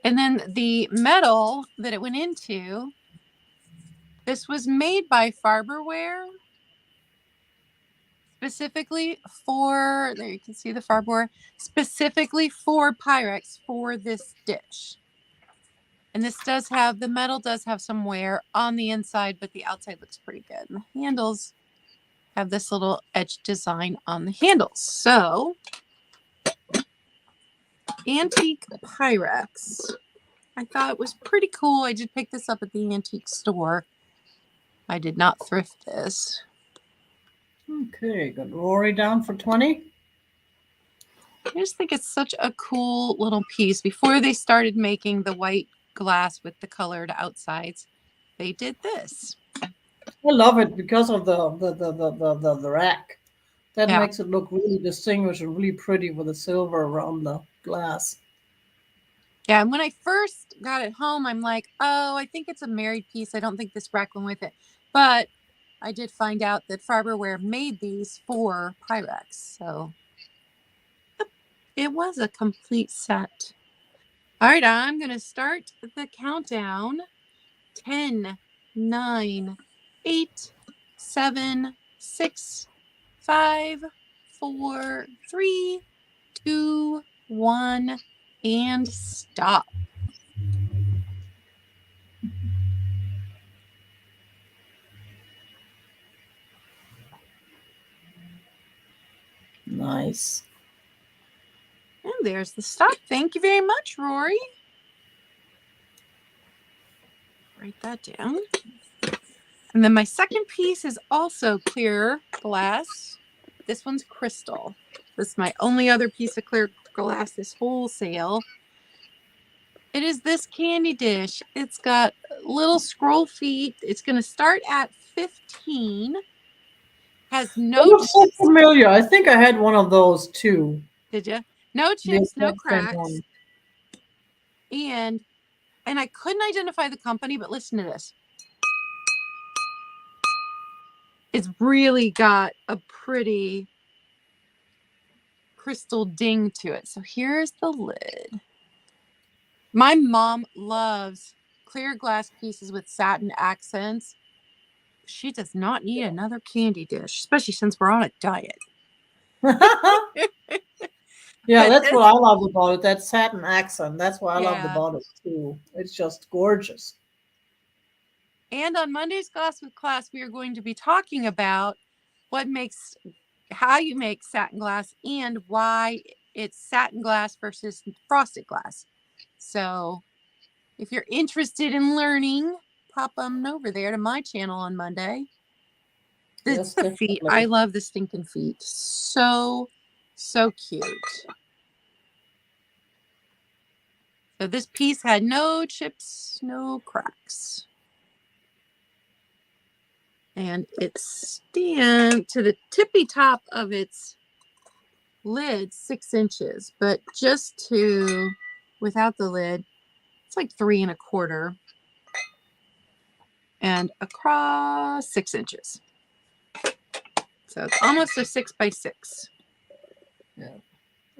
And then the metal that it went into, this was made by Farberware. specifically for, there you can see the farbore, specifically for Pyrex for this dish. And this does have, the metal does have some wear on the inside, but the outside looks pretty good. And the handles have this little edge design on the handles. So, antique Pyrex. I thought it was pretty cool. I did pick this up at the antique store. I did not thrift this. Okay, got Rory down for 20. I just think it's such a cool little piece. Before they started making the white glass with the colored outsides, they did this. I love it because of the rack. That Yeah. makes it look really distinguished and really pretty with the silver around the glass. Yeah, and when I first got it home, I'm like, oh, I think it's a married piece. I don't think this rack went with it. But I did find out that Farberware made these for Pyrex. So it was a complete set. All right, I'm going to start the countdown. 10, 9, 8, 7, 6, 5, 4, 3, 2, 1, and stop. Nice. And there's the stop. Thank you very much, Rory. Write that down. And then my second piece is also clear glass. This one's crystal. This is my only other piece of clear glass this whole sale. It is this candy dish. It's got little scroll feet. It's going to start at 15. Has no looks so chips. familiar. I think I had one of those too. Did you? No chips, no cracks. And I couldn't identify the company, but listen to this. It's really got a pretty crystal ding to it. So here's the lid. My mom loves clear glass pieces with satin accents. She does not need another candy dish, especially since we're on a diet. Yeah, that's what I love about it. That satin accent. That's what I love Yeah. about it too. It's just gorgeous. And on Monday's Glass with Class, we are going to be talking about how you make satin glass and why it's satin glass versus frosted glass. So if you're interested in learning, pop on over there to my channel on Monday. This is the feet. I love the stinking feet. So cute. So this piece had no chips, no cracks. And it's stamped to the tippy top of its lid 6 inches, but just without the lid, it's like 3 1/4. And across 6 inches. So it's almost a 6 by 6. Yeah.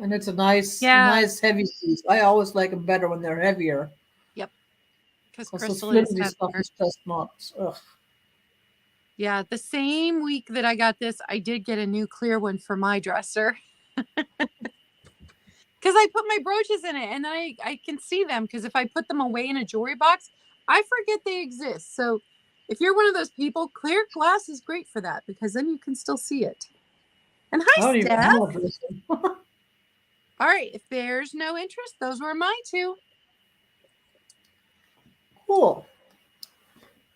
And it's a nice heavy piece. I always like them better when they're heavier. Yep. Because crystal is heavier. Stuff is just not. Ugh. Yeah, the same week that I got this, I did get a new clear one for my dresser. Because I put my brooches in it and I can see them. Because if I put them away in a jewelry box, I forget they exist. So if you're one of those people, clear glass is great for that because then you can still see it. And hi, Steph. All right, if there's no interest, those were my 2. Cool.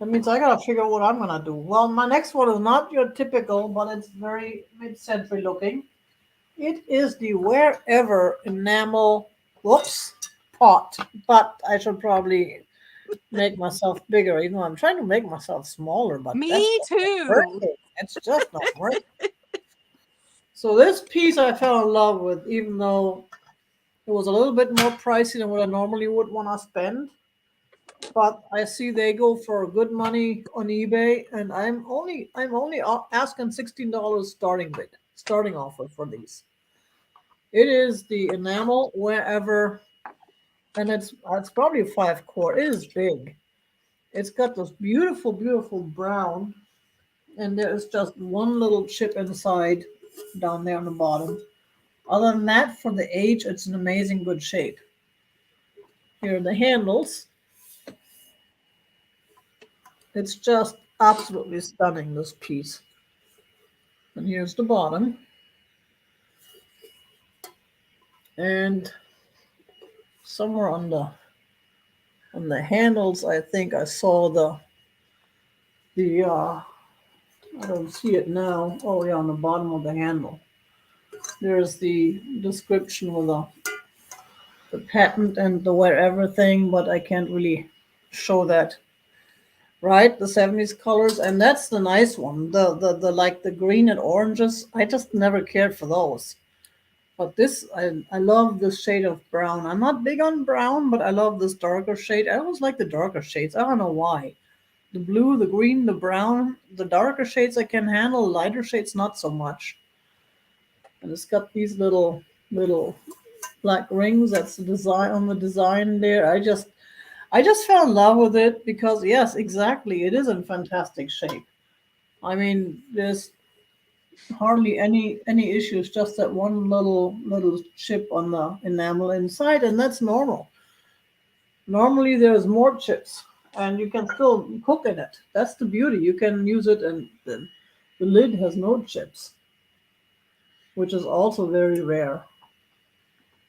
That means I gotta figure out what I'm gonna do. Well, my next one is not your typical, but it's very mid-century looking. It is the Wherever enamel pot, but I should probably make myself bigger. Even though I'm trying to make myself smaller, but me too. It's just not working. So this piece I fell in love with, even though it was a little bit more pricey than what I normally would want to spend. But I see they go for good money on eBay, and I'm only asking $16 starting offer for these. It is the enamel Wherever, and it's probably a 5-quart. It is big. It's got this beautiful, beautiful brown, and there's just one little chip inside down there on the bottom. Other than that, for the age, it's an amazing good shape. Here are the handles. It's just absolutely stunning, this piece. And here's the bottom. And somewhere on the handles, I think I saw the I don't see it now. Oh yeah, on the bottom of the handle. There's the description with the patent and the wherever thing, but I can't really show that. Right, the 70s colors, and that's the nice one. The like the green and oranges. I just never cared for those. But this, I love this shade of brown. I'm not big on brown, but I love this darker shade. I always like the darker shades. I don't know why. The blue, the green, the brown, the darker shades I can handle, lighter shades not so much. And it's got these little black rings. That's the design on the design there. I just fell in love with it because yes, exactly, it is in fantastic shape. I mean, there's hardly any issues, just that one little chip on the enamel inside, and that's normal. Normally, there's more chips, and you can still cook in it. That's the beauty. You can use it, and the lid has no chips, which is also very rare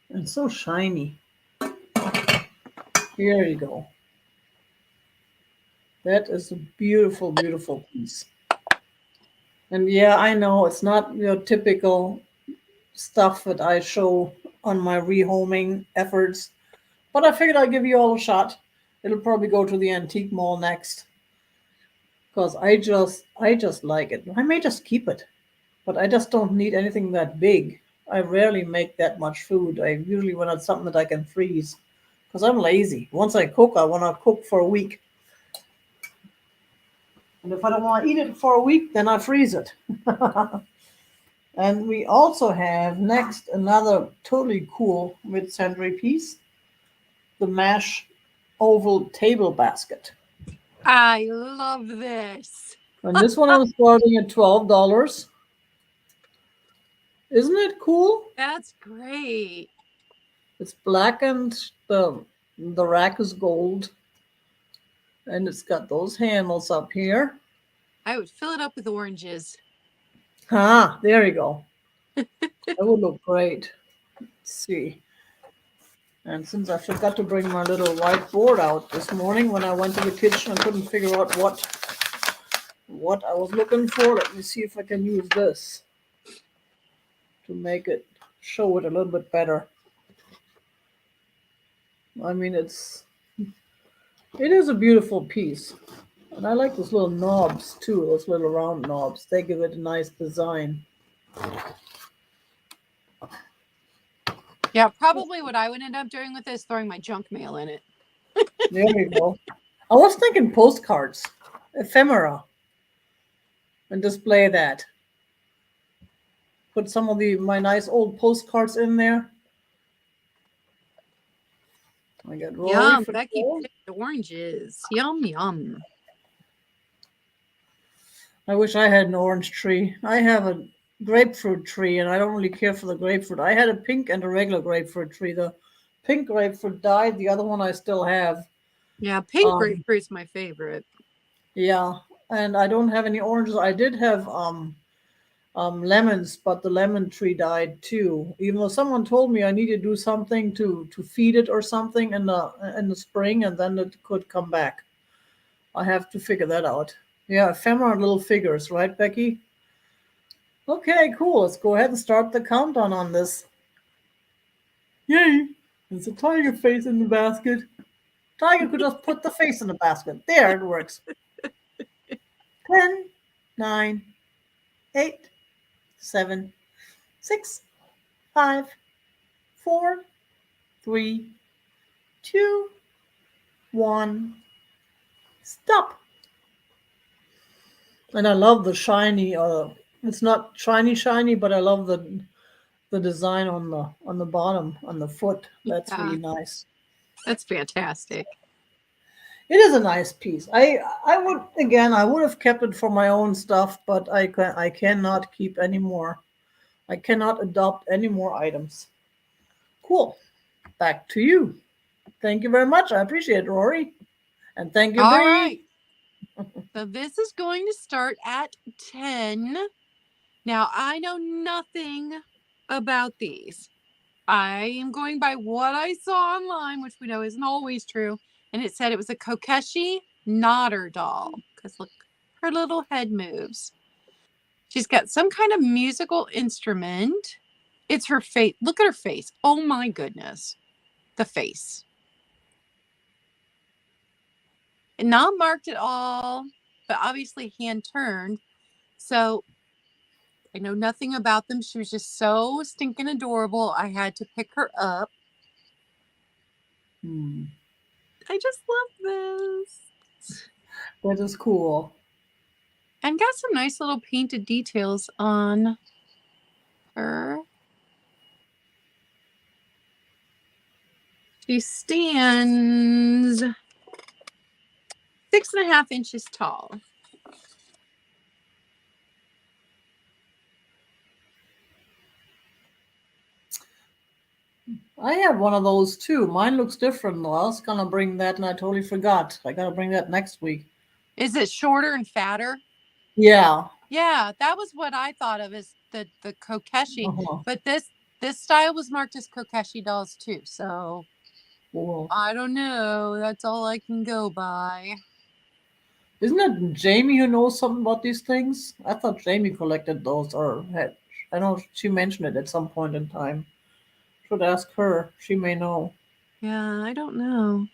and so shiny. Here you go. That is a beautiful, beautiful piece. And yeah, I know it's not your typical stuff that I show on my rehoming efforts, but I figured I'd give you all a shot. It'll probably go to the antique mall next because I just like it. I may just keep it, but I just don't need anything that big. I rarely make that much food. I usually want something that I can freeze because I'm lazy. Once I cook, I want to cook for a week. And if I don't want to eat it for a week, then I freeze it. And we also have next another totally cool mid-century piece, the Mash Oval Table Basket. I love this. And this one I'm starting at $12. Isn't it cool? That's great. It's black and the rack is gold. And it's got those handles up here. I would fill it up with oranges. Ah, there you go. That would look great. Let's see. And since I forgot to bring my little whiteboard out this morning when I went to the kitchen, I couldn't figure out what I was looking for. Let me see if I can use this to make it show it a little bit better. I mean, it is a beautiful piece. And I like those little knobs too, those little round knobs. They give it a nice design. Yeah, probably what I would end up doing with this, throwing my junk mail in it. There we go. I was thinking postcards, ephemera, and display that. Put some of my nice old postcards in there. I got Rory Yum, for Becky gold. picked oranges. Yum, yum. I wish I had an orange tree. I have a grapefruit tree, and I don't really care for the grapefruit. I had a pink and a regular grapefruit tree. The pink grapefruit died. The other one I still have. Yeah, pink grapefruit's my favorite. Yeah, and I don't have any oranges. I did have lemons, but the lemon tree died too. Even though someone told me I need to do something to feed it or something in the spring, and then it could come back. I have to figure that out. Yeah, ephemeral little figures, right, Becky? Okay, cool. Let's go ahead and start the countdown on this. Yay! There's a tiger face in the basket. Tiger could just put the face in the basket. There, it works. 10, 9, 8, 7, 6, 5, 4, 3, 2, 1. Stop. And I love the shiny. It's not shiny, but I love the design on the bottom on the foot. That's really nice. That's fantastic. It is a nice piece. I would have kept it for my own stuff, but I cannot keep any more. I cannot adopt any more items. Cool. Back to you. Thank you very much. I appreciate it, Rory. And thank you, All Bree. right. So this is going to start at 10. Now, I know nothing about these. I am going by what I saw online, which we know isn't always true. And it said it was a Kokeshi Nodder doll. Because look, her little head moves. She's got some kind of musical instrument. It's her face. Look at her face. Oh my goodness. The face. Not marked at all, but obviously hand turned. So I know nothing about them. She was just so stinking adorable. I had to pick her up. I just love this. That is cool. And got some nice little painted details on her. She stands 6.5 inches tall. I have one of those too. Mine looks different though. I was gonna bring that and I totally forgot. I gotta bring that next week. Is it shorter and fatter? Yeah. Yeah, that was what I thought of as the Kokeshi. Uh-huh. But this style was marked as Kokeshi dolls too. So Cool. I don't know. That's all I can go by. Isn't it Jamie who knows something about these things? I thought Jamie collected those or had. I know she mentioned it at some point in time. Should ask her. She may know. Yeah, I don't know.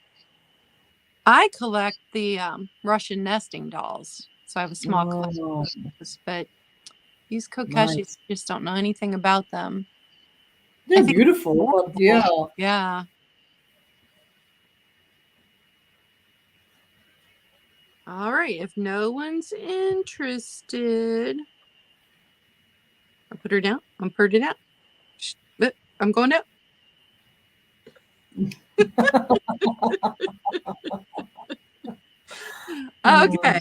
I collect the Russian nesting dolls. So I have a small collection Oh, of those. But these Kokeshis, nice. just don't know anything about them. I They're think beautiful, they're but adorable. yeah. Yeah. All right. If no one's interested, I'll put her down. I'm put it out. I'm going out. Okay.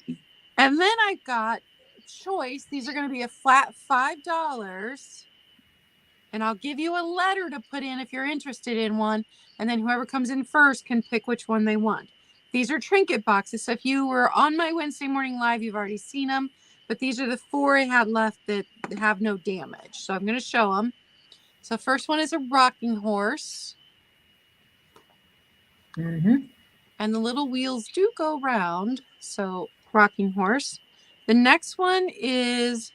And then I got choice. These are going to be a flat $5. And I'll give you a letter to put in if you're interested in one. And then whoever comes in first can pick which one they want. These are trinket boxes. So if you were on my Wednesday morning live, you've already seen them. But these are the 4 I had left that have no damage. So I'm going to show them. So first one is a rocking horse. And the little wheels do go round. So rocking horse. The next one is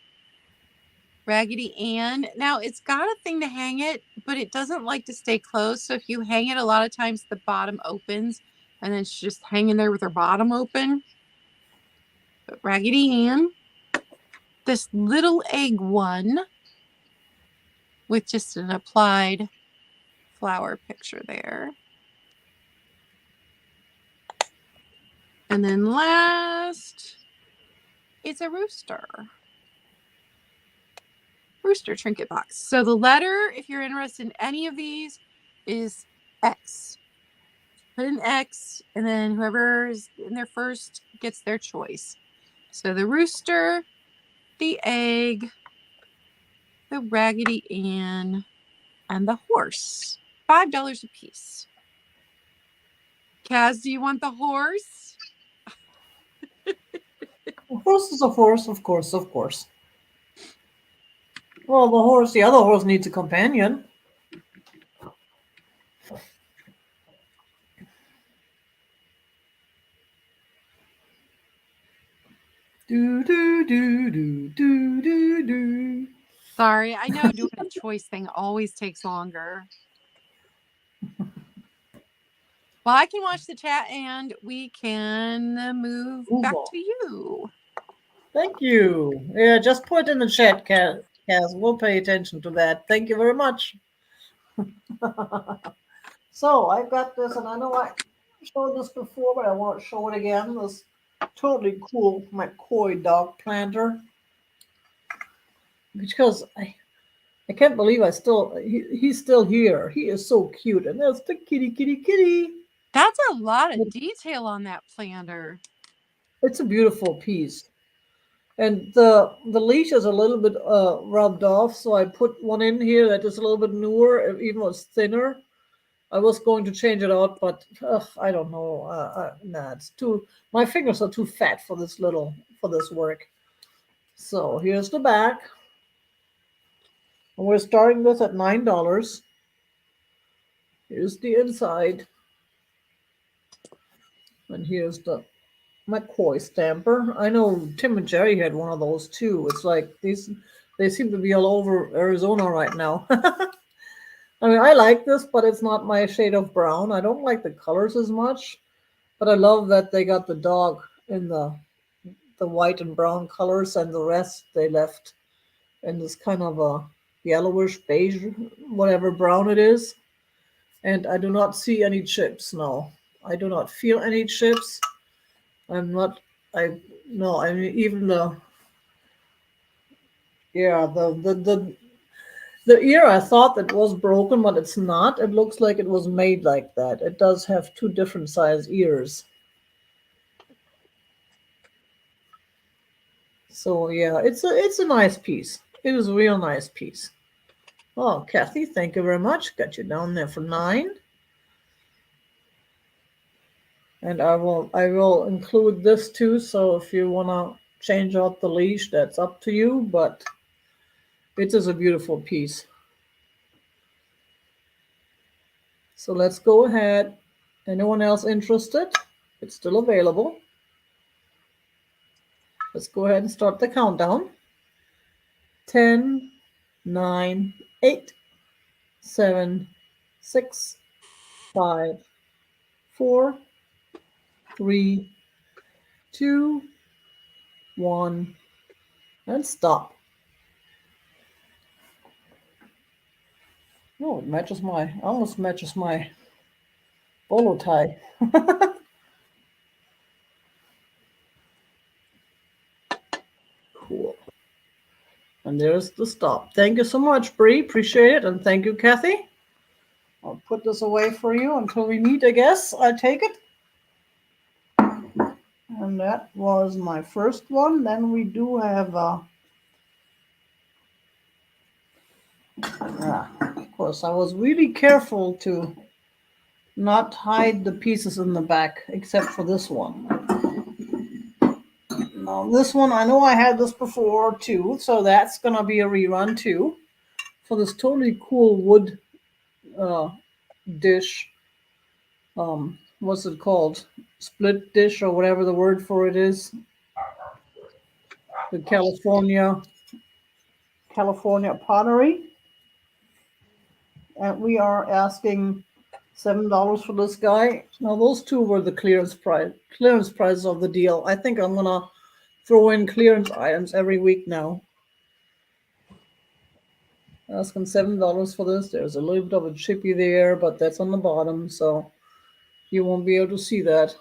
Raggedy Ann. Now it's got a thing to hang it, but it doesn't like to stay closed. So if you hang it, a lot of times the bottom opens and then she's just hanging there with her bottom open. But Raggedy Ann. This little egg one with just an applied flower picture there. And then last, it's a rooster. Rooster trinket box. So the letter, if you're interested in any of these, is X. Put an X, and then whoever is in there first gets their choice. So the rooster, the egg, the Raggedy Ann, and the horse. $5 a piece. Kaz, do you want the horse? A horse is a horse, of course, of course. Well, the other horse needs a companion. Do do do do do do do. Sorry, I know doing a choice thing always takes longer. Well, I can watch the chat and we can move back to you. Thank you. Yeah, just put in the chat, Kaz. We'll pay attention to that. Thank you very much. So I've got this, and I know I showed this before, but I want to show it again. This totally cool McCoy dog planter. Because I can't believe he's still here. He is so cute, and there's the kitty. That's a lot of detail on that planter. It's a beautiful piece. And the leash is a little bit rubbed off, so I put one in here that is a little bit newer, even though it's thinner. I was going to change it out, but I don't know. Nah, it's too. My fingers are too fat for this work. So here's the back, and we're starting this at $9. Here's the inside, and here's the McCoy stamper. I know Tim and Jerry had one of those too. It's like these, they seem to be all over Arizona right now. I mean, I like this, but it's not my shade of brown. I don't like the colors as much, but I love that they got the dog in the white and brown colors, and the rest they left in this kind of a yellowish beige, whatever brown it is. And I do not see any chips. No, I do not feel any chips. I'm not. I no. I mean, even the yeah the ear. I thought that was broken, but it's not. It looks like it was made like that. It does have two different size ears. So yeah, it's a nice piece. It is a real nice piece. Oh, Kathy, thank you very much. Got you down there for 9. And I will include this too. So if you wanna change out the leash, that's up to you. But it is a beautiful piece. So let's go ahead. Anyone else interested? It's still available. Let's go ahead and start the countdown. 10, 9, 8, 7, 6, 5, 4, 3, 2, 1, and stop. Oh, it matches almost matches my bolo tie. Cool. And there's the stop. Thank you so much, Bree. Appreciate it. And thank you, Kathy. I'll put this away for you until we meet, I guess. I take it. And that was my first one. Then we do have, of course, I was really careful to not hide the pieces in the back, except for this one. Now, this one, I know I had this before too, so that's going to be a rerun too. For this totally cool wood uh, dish. What's it called? Split dish or whatever the word for it is. The California pottery. And we are asking $7 for this guy. Now those two were the clearance price of the deal. I think I'm gonna throw in clearance items every week now. Asking $7 for this. There's a little bit of a chippy there, but that's on the bottom, so you won't be able to see that.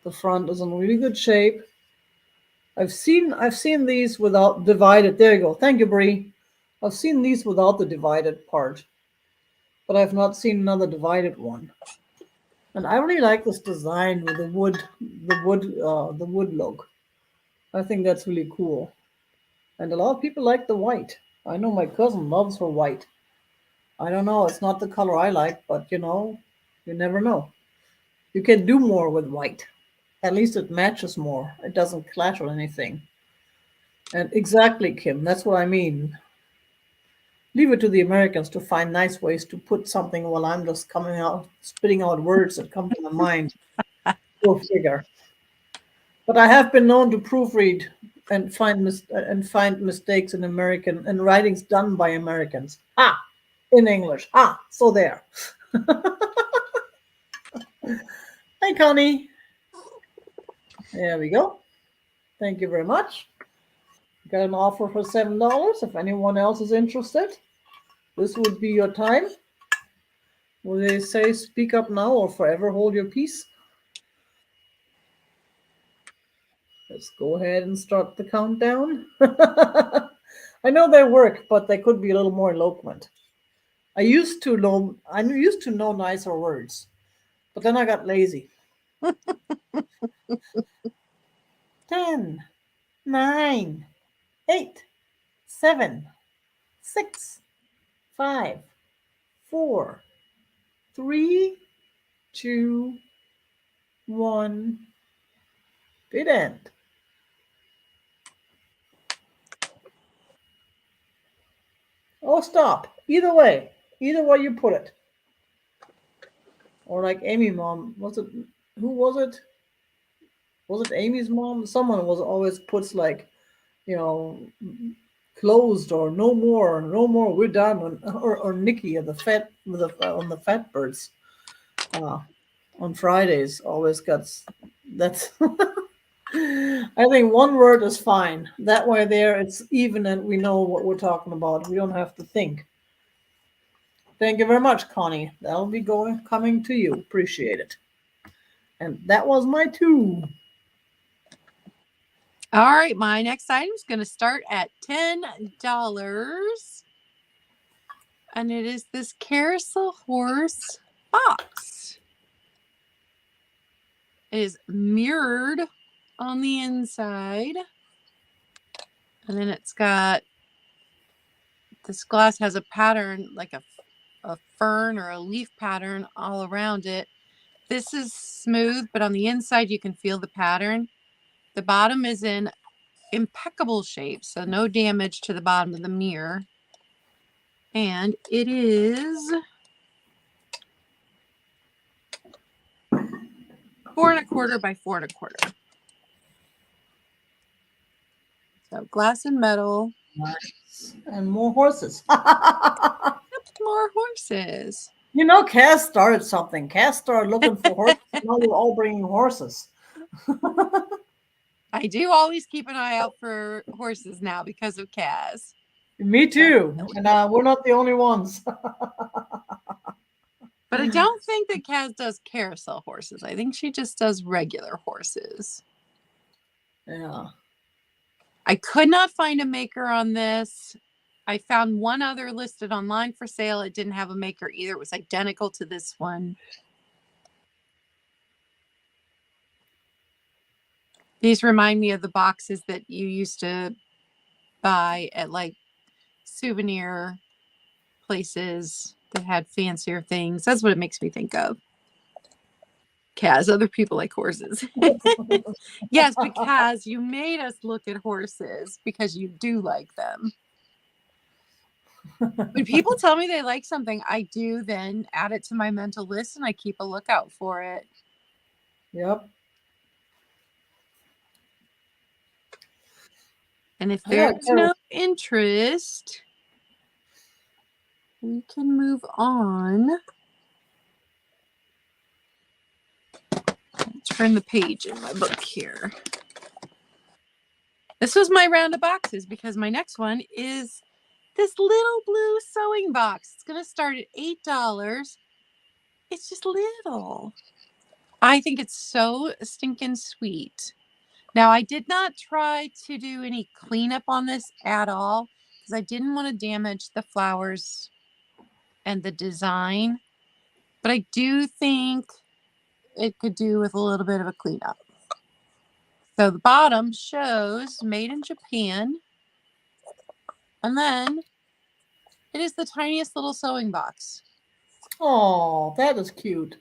The front is in really good shape. I've seen these without divided. There you go. Thank you, Bree. I've seen these without the divided part, but I've not seen another divided one. And I really like this design with the wood look. I think that's really cool. And a lot of people like the white. I know my cousin loves her white. I don't know, it's not the color I like, but you never know. You can do more with white. At least it matches more. It doesn't clash or anything. And exactly, Kim, that's what I mean. Leave it to the Americans to find nice ways to put something while I'm just spitting out words that come to my mind. Go figure. But I have been known to proofread and find mistakes in American and writings done by Americans. In English. So there. Hi, Connie. There we go. Thank you very much. Got an offer for $7. If anyone else is interested, this would be your time. Will they say speak up now or forever hold your peace? Let's go ahead and start the countdown. I know they work, but they could be a little more eloquent. I used to know nicer words, but then I got lazy. 10, 9, 8, 7, 6, 5, 4, 3, 2, 1. Bid end. Oh, stop. Either way you put it. Or like Amy mom, was it? Who was it? Was it Amy's mom? Someone was always puts like, you know, closed or no more, no more. We're done. Or Nikki at the fat with the on the fat birds. Uh, on Fridays always gets that's. I think one word is fine. That way there it's even and we know what we're talking about. We don't have to think. Thank you very much, Connie. That'll be coming to you. Appreciate it. And that was my 2. All right, my next item is going to start at $10. And it is this carousel horse box. It is mirrored on the inside. And then it's got, this glass has a pattern like a fern or a leaf pattern all around it. This is smooth, but on the inside you can feel the pattern. The bottom is in impeccable shape, so no damage to the bottom of the mirror. And it is 4¼ by 4¼ So glass and metal. Nice. And more horses. More horses. You know, Cass started something. Cass started looking for horses. Now we're all bringing horses. I do always keep an eye out for horses now because of Kaz. Me too. And we're not the only ones. But I don't think that Kaz does carousel horses. I think she just does regular horses. Yeah. I could not find a maker on this. I found one other listed online for sale. It didn't have a maker either. It was identical to this one. These remind me of the boxes that you used to buy at like souvenir places that had fancier things. That's what it makes me think of. Kaz, other people like horses. Yes, but Kaz, you made us look at horses because you do like them. When people tell me they like something, I do then add it to my mental list and I keep a lookout for it. Yep. And if there's no interest, we can move on. Turn the page in my book here. This was my round of boxes because my next one is this little blue sewing box. It's going to start at $8. It's just little. I think it's so stinking sweet. Now, I did not try to do any cleanup on this at all because I didn't want to damage the flowers and the design. But I do think it could do with a little bit of a cleanup. So the bottom shows made in Japan. And then it is the tiniest little sewing box. Oh, that is cute.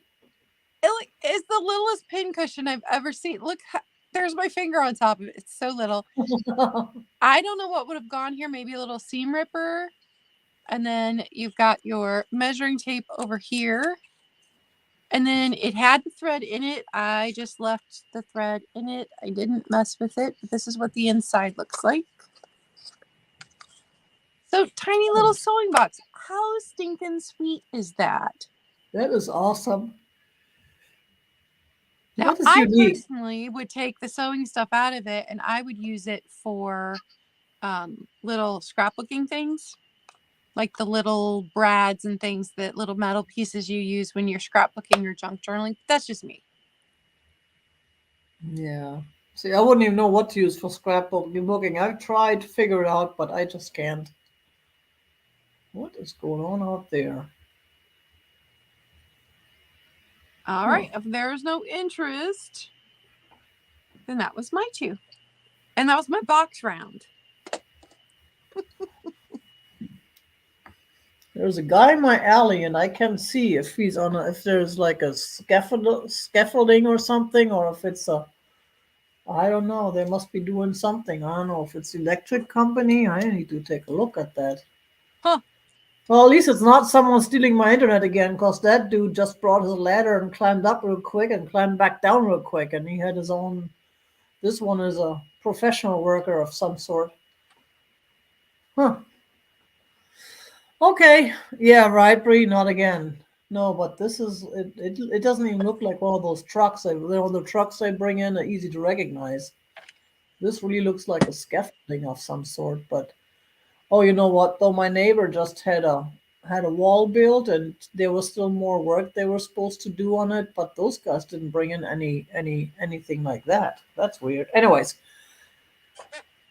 It's the littlest pin cushion I've ever seen. Look, there's my finger on top of it. It's so little. I don't know what would have gone here. Maybe a little seam ripper. And then you've got your measuring tape over here. And then it had the thread in it. I just left the thread in it. I didn't mess with it. But this is what the inside looks like. So tiny little sewing box. How stinking sweet is that? That is awesome. Now, That is I unique. personally would take the sewing stuff out of it and I would use it for little scrapbooking things, like the little brads and things, that little metal pieces you use when you're scrapbooking or junk journaling. That's just me. Yeah. See, I wouldn't even know what to use for scrapbooking. I've tried to figure it out, but I just can't. What is going on out there? All right. If there's no interest, then that was my 2. And that was my box round. There's a guy in my alley, and I can see if he's on if there's like a scaffolding or something, or if it's a, I don't know. They must be doing something. I don't know if it's electric company. I need to take a look at that. Huh. Well, at least it's not someone stealing my internet again, because that dude just brought his ladder and climbed up real quick and climbed back down real quick, and he had his own. This one is a professional worker of some sort. Huh. Okay. Yeah, right, Bree. Not again. No, but this is it doesn't even look like one of those trucks. The trucks they bring in are easy to recognize. This really looks like a scaffolding of some sort. But oh, you know what? Though my neighbor just had a wall built, and there was still more work they were supposed to do on it. But those guys didn't bring in anything like that. That's weird. Anyways,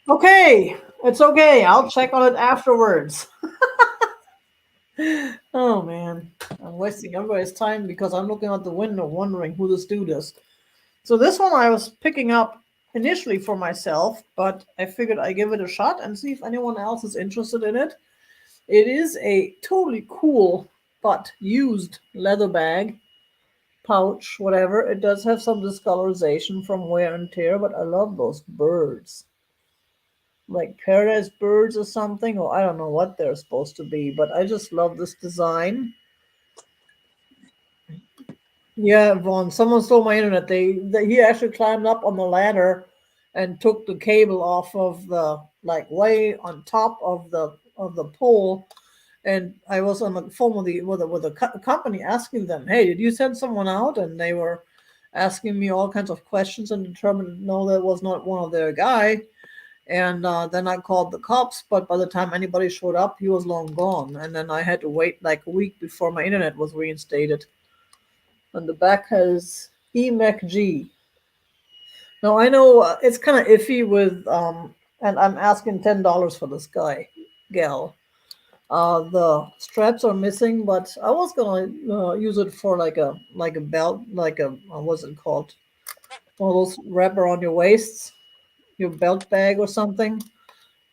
okay, it's okay. I'll check on it afterwards. Oh man, I'm wasting everybody's time because I'm looking out the window wondering who this dude is. So this one I was picking up initially for myself, but I figured I'd give it a shot and see if anyone else is interested in it. It is a totally cool but used leather bag, pouch, whatever. It does have some discolorization from wear and tear, but I love those birds. Like paradise birds or something, or I don't know what they're supposed to be, but I just love this design. Yeah, Vaughn. Someone stole my internet. He actually climbed up on the ladder and took the cable off of the like way on top of the pole. And I was on the phone with the company asking them, "Hey, did you send someone out?" And they were asking me all kinds of questions and determined no, that was not one of their guy. And then I called the cops, but by the time anybody showed up, he was long gone. And then I had to wait like a week before my internet was reinstated. And the back has EMAC-G. Now I know it's kind of iffy with and I'm asking $10 for this gal. The straps are missing, but I was gonna use it for like a belt, like a what's it called? One of those wrap around your waists, your belt bag or something,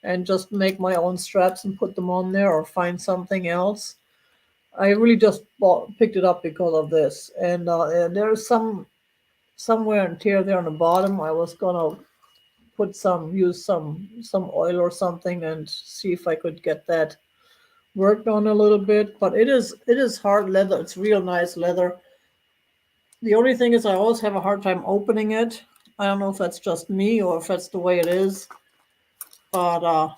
and just make my own straps and put them on there, or find something else. I really just picked it up because of this, and there's somewhere in here there on the bottom. I was gonna use some oil or something and see if I could get that worked on a little bit. But it is hard leather. It's real nice leather. The only thing is I always have a hard time opening it. I don't know if that's just me or if that's the way it is, but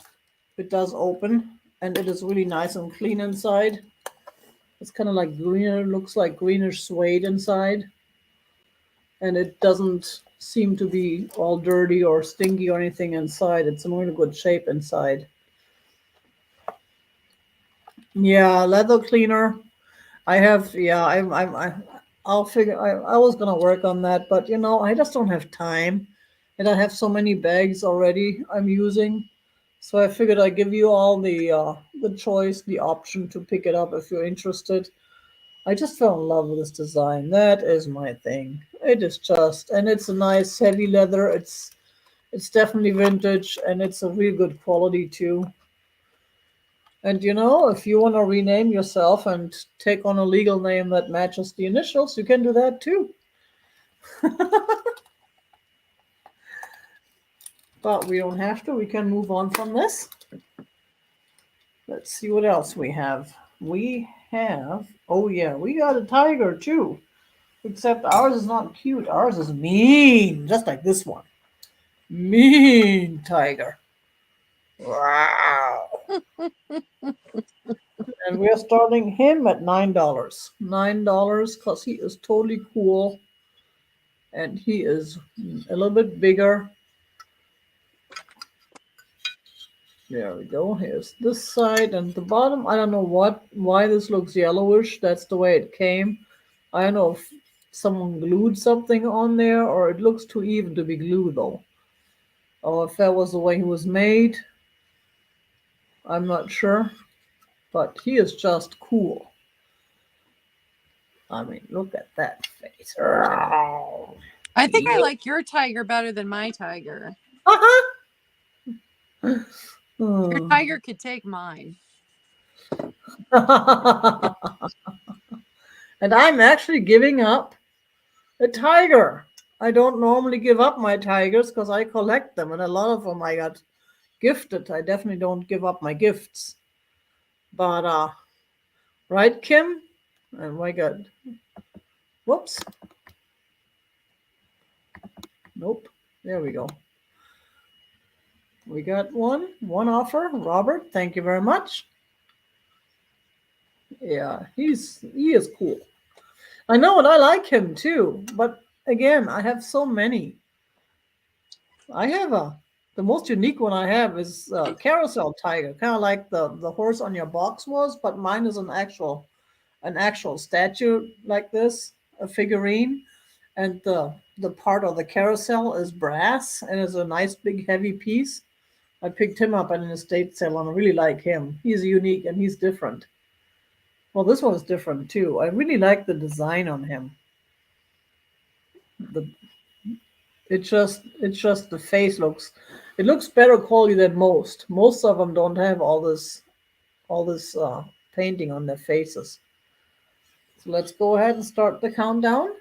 it does open, and it is really nice and clean inside. It's kind of like greener, looks like greenish suede inside, and it doesn't seem to be all dirty or stinky or anything inside. It's in really good shape inside. Yeah, leather cleaner. I have, yeah, I'll figure, I was gonna work on that, but I just don't have time. And I have so many bags already I'm using. So I figured I'd give you all the choice, the option to pick it up if you're interested. I just fell in love with this design. That is my thing. It is just, and it's a nice heavy leather. It's definitely vintage, and it's a real good quality too. And if you want to rename yourself and take on a legal name that matches the initials, you can do that too. But we don't have to. We can move on from this. Let's see what else we have. Oh yeah, we got a tiger too. Except ours is not cute. Ours is mean, just like this one. Mean tiger. Wow. And we're starting him at $9. $9 because he is totally cool. And he is a little bit bigger. There we go. Here's this side and the bottom. I don't know why this looks yellowish. That's the way it came. I don't know if someone glued something on there, or it looks too even to be glued though. Or if that was the way he was made. I'm not sure. But he is just cool. I mean, look at that face. I think I like your tiger better than my tiger. Uh-huh. Your Hmm. tiger could take mine. And I'm actually giving up a tiger. I don't normally give up my tigers because I collect them, and a lot of them I got gifted. I definitely don't give up my gifts. But right, Kim? Oh my God. Whoops. Nope. There we go. We got one offer. Robert, thank you very much. Yeah, he is cool. I know, and I like him too. But again, I have so many. I have the most unique one I have is carousel tiger, kind of like the horse on your box was, but mine is an actual statue like this, a figurine, and the part of the carousel is brass and is a nice big heavy piece. I picked him up at an estate sale and I really like him. He's unique and he's different. Well, this one's different too. I really like the design on him. The it's just the face looks better quality than most. Most of them don't have all this painting on their faces. So let's go ahead and start the countdown.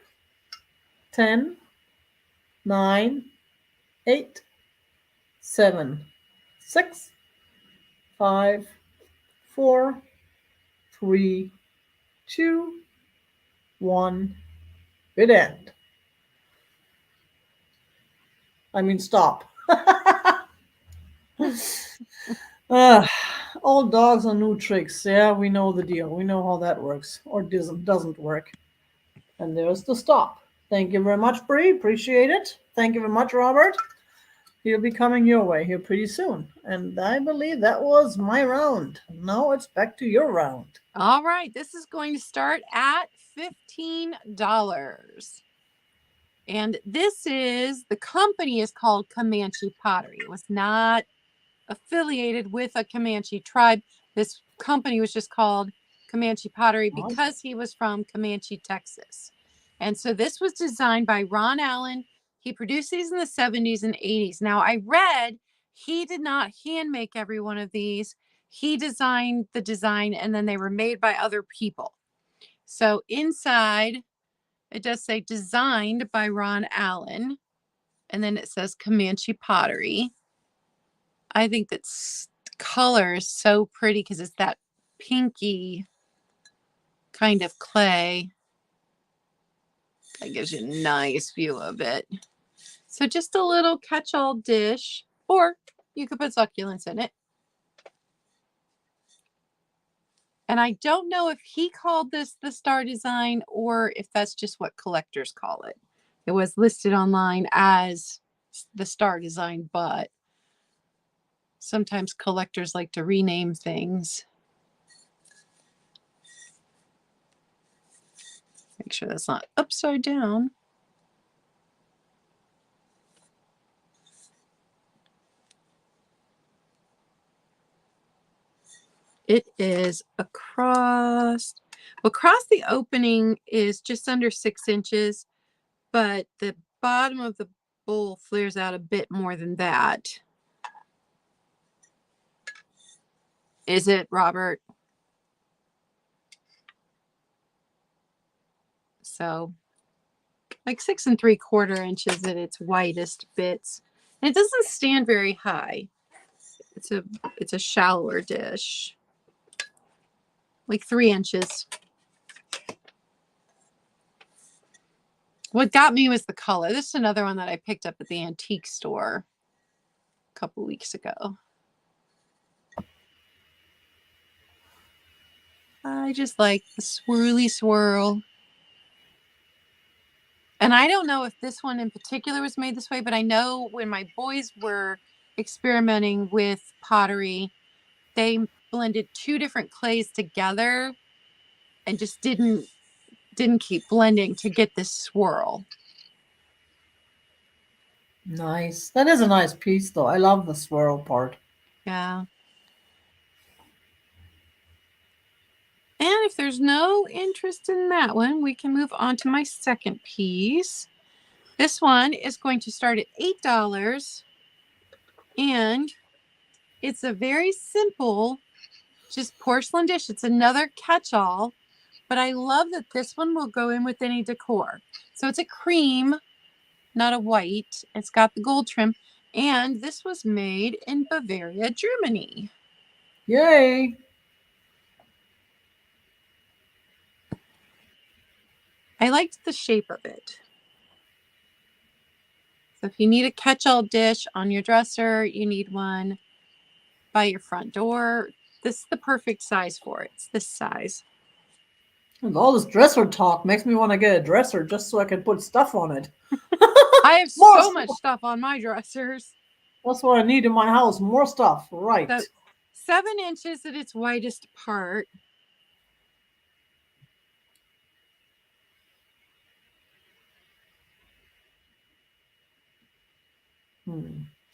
10, 9, 8, 7, 6, 5, 4, 3, 2, 1. Good end. I mean, stop. Ah, old dogs on new tricks. Yeah, we know the deal. We know how that works or doesn't work. And there's the stop. Thank you very much, Bree. Appreciate it. Thank you very much, Robert. He'll be coming your way here pretty soon. And I believe that was my round. Now it's back to your round. All right. This is going to start at $15. And the company is called Comanche Pottery. It was not affiliated with a Comanche tribe. This company was just called Comanche Pottery because he was from Comanche, Texas. And so this was designed by Ron Allen. He produced these in the 70s and 80s. Now, I read he did not hand make every one of these. He designed the design and then they were made by other people. So inside, it does say designed by Ron Allen. And then it says Comanche Pottery. I think that color is so pretty because it's that pinky kind of clay. That gives you a nice view of it. So just a little catch-all dish, or you could put succulents in it. And I don't know if he called this the star design or if that's just what collectors call it. It was listed online as the star design, but sometimes collectors like to rename things. Make sure that's not upside down. It is across the opening is just under 6 inches, but the bottom of the bowl flares out a bit more than that. Is it, Robert? So like 6 3/4 inches at its widest bits. And it doesn't stand very high. It's a shallower dish. Like 3 inches. What got me was the color. This is another one that I picked up at the antique store a couple weeks ago. I just like the swirly swirl. And I don't know if this one in particular was made this way, but I know when my boys were experimenting with pottery, they blended 2 different clays together and just didn't keep blending to get this swirl. Nice. That is a nice piece, though. I love the swirl part. Yeah. And if there's no interest in that one, we can move on to my second piece. This one is going to start at $8. And It's a very simple, just porcelain dish. It's another catch-all, but I love that this one will go in with any decor. So it's a cream, not a white. It's got the gold trim, and this was made in Bavaria, Germany. Yay! I liked the shape of it. So if you need a catch-all dish on your dresser, you need one by your front door. This is the perfect size for it. It's this size. And all this dresser talk makes me want to get a dresser just so I can put stuff on it. I have More so stuff. much stuff on my dressers. That's what I need in my house. More stuff. Right. So 7 inches at its widest part.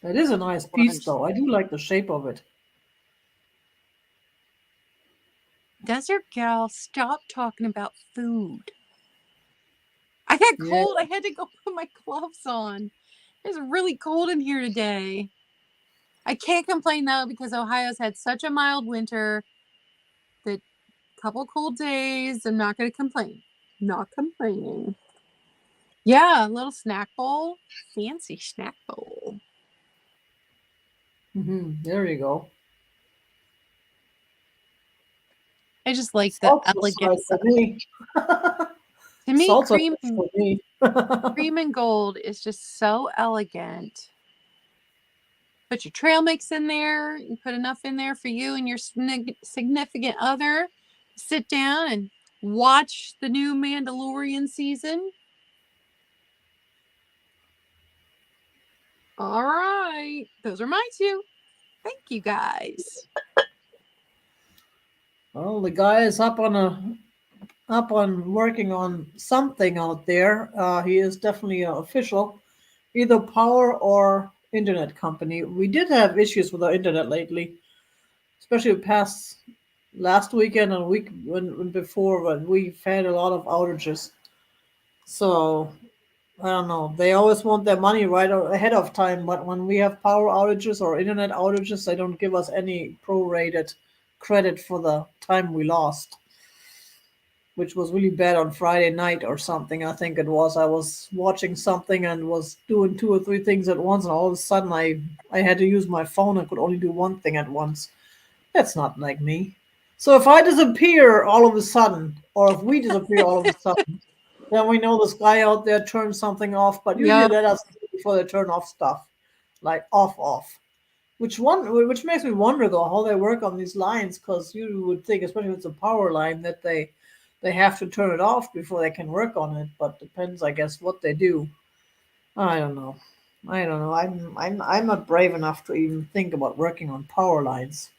That is a nice piece, though. I do like the shape of it. Desert Gal, stop talking about food. I got cold. I had to go put my gloves on. It's really cold in here today. I can't complain though because Ohio's had such a mild winter that couple cold days. I'm not going to complain. Not complaining. Yeah, a little snack bowl. Fancy snack bowl. There you go. I just like the elegance. To me, cream and gold is just so elegant. Put your trail mix in there. You put enough in there for you and your significant other. Sit down and watch the new Mandalorian season. All right. Those are my 2. Thank you, guys. Well, the guy is up on working on something out there. He is definitely official, either power or internet company. We did have issues with our internet lately, especially past last weekend and week when before, when we've had a lot of outages. So I don't know. They always want their money right ahead of time, but when we have power outages or internet outages, they don't give us any prorated credit for the time we lost, which was really bad on Friday night or something. I think it was. I was watching something and was doing 2 or 3 things at once, and all of a sudden I had to use my phone and could only do one thing at once. That's not like me. So if I disappear all of a sudden, or if we disappear all of a sudden, then we know this guy out there turned something off. But usually let us know before they turn off stuff, like off. Which makes me wonder though how they work on these lines, because you would think, especially if it's a power line, that they have to turn it off before they can work on it. But depends, I guess, what they do. I don't know. I'm not brave enough to even think about working on power lines.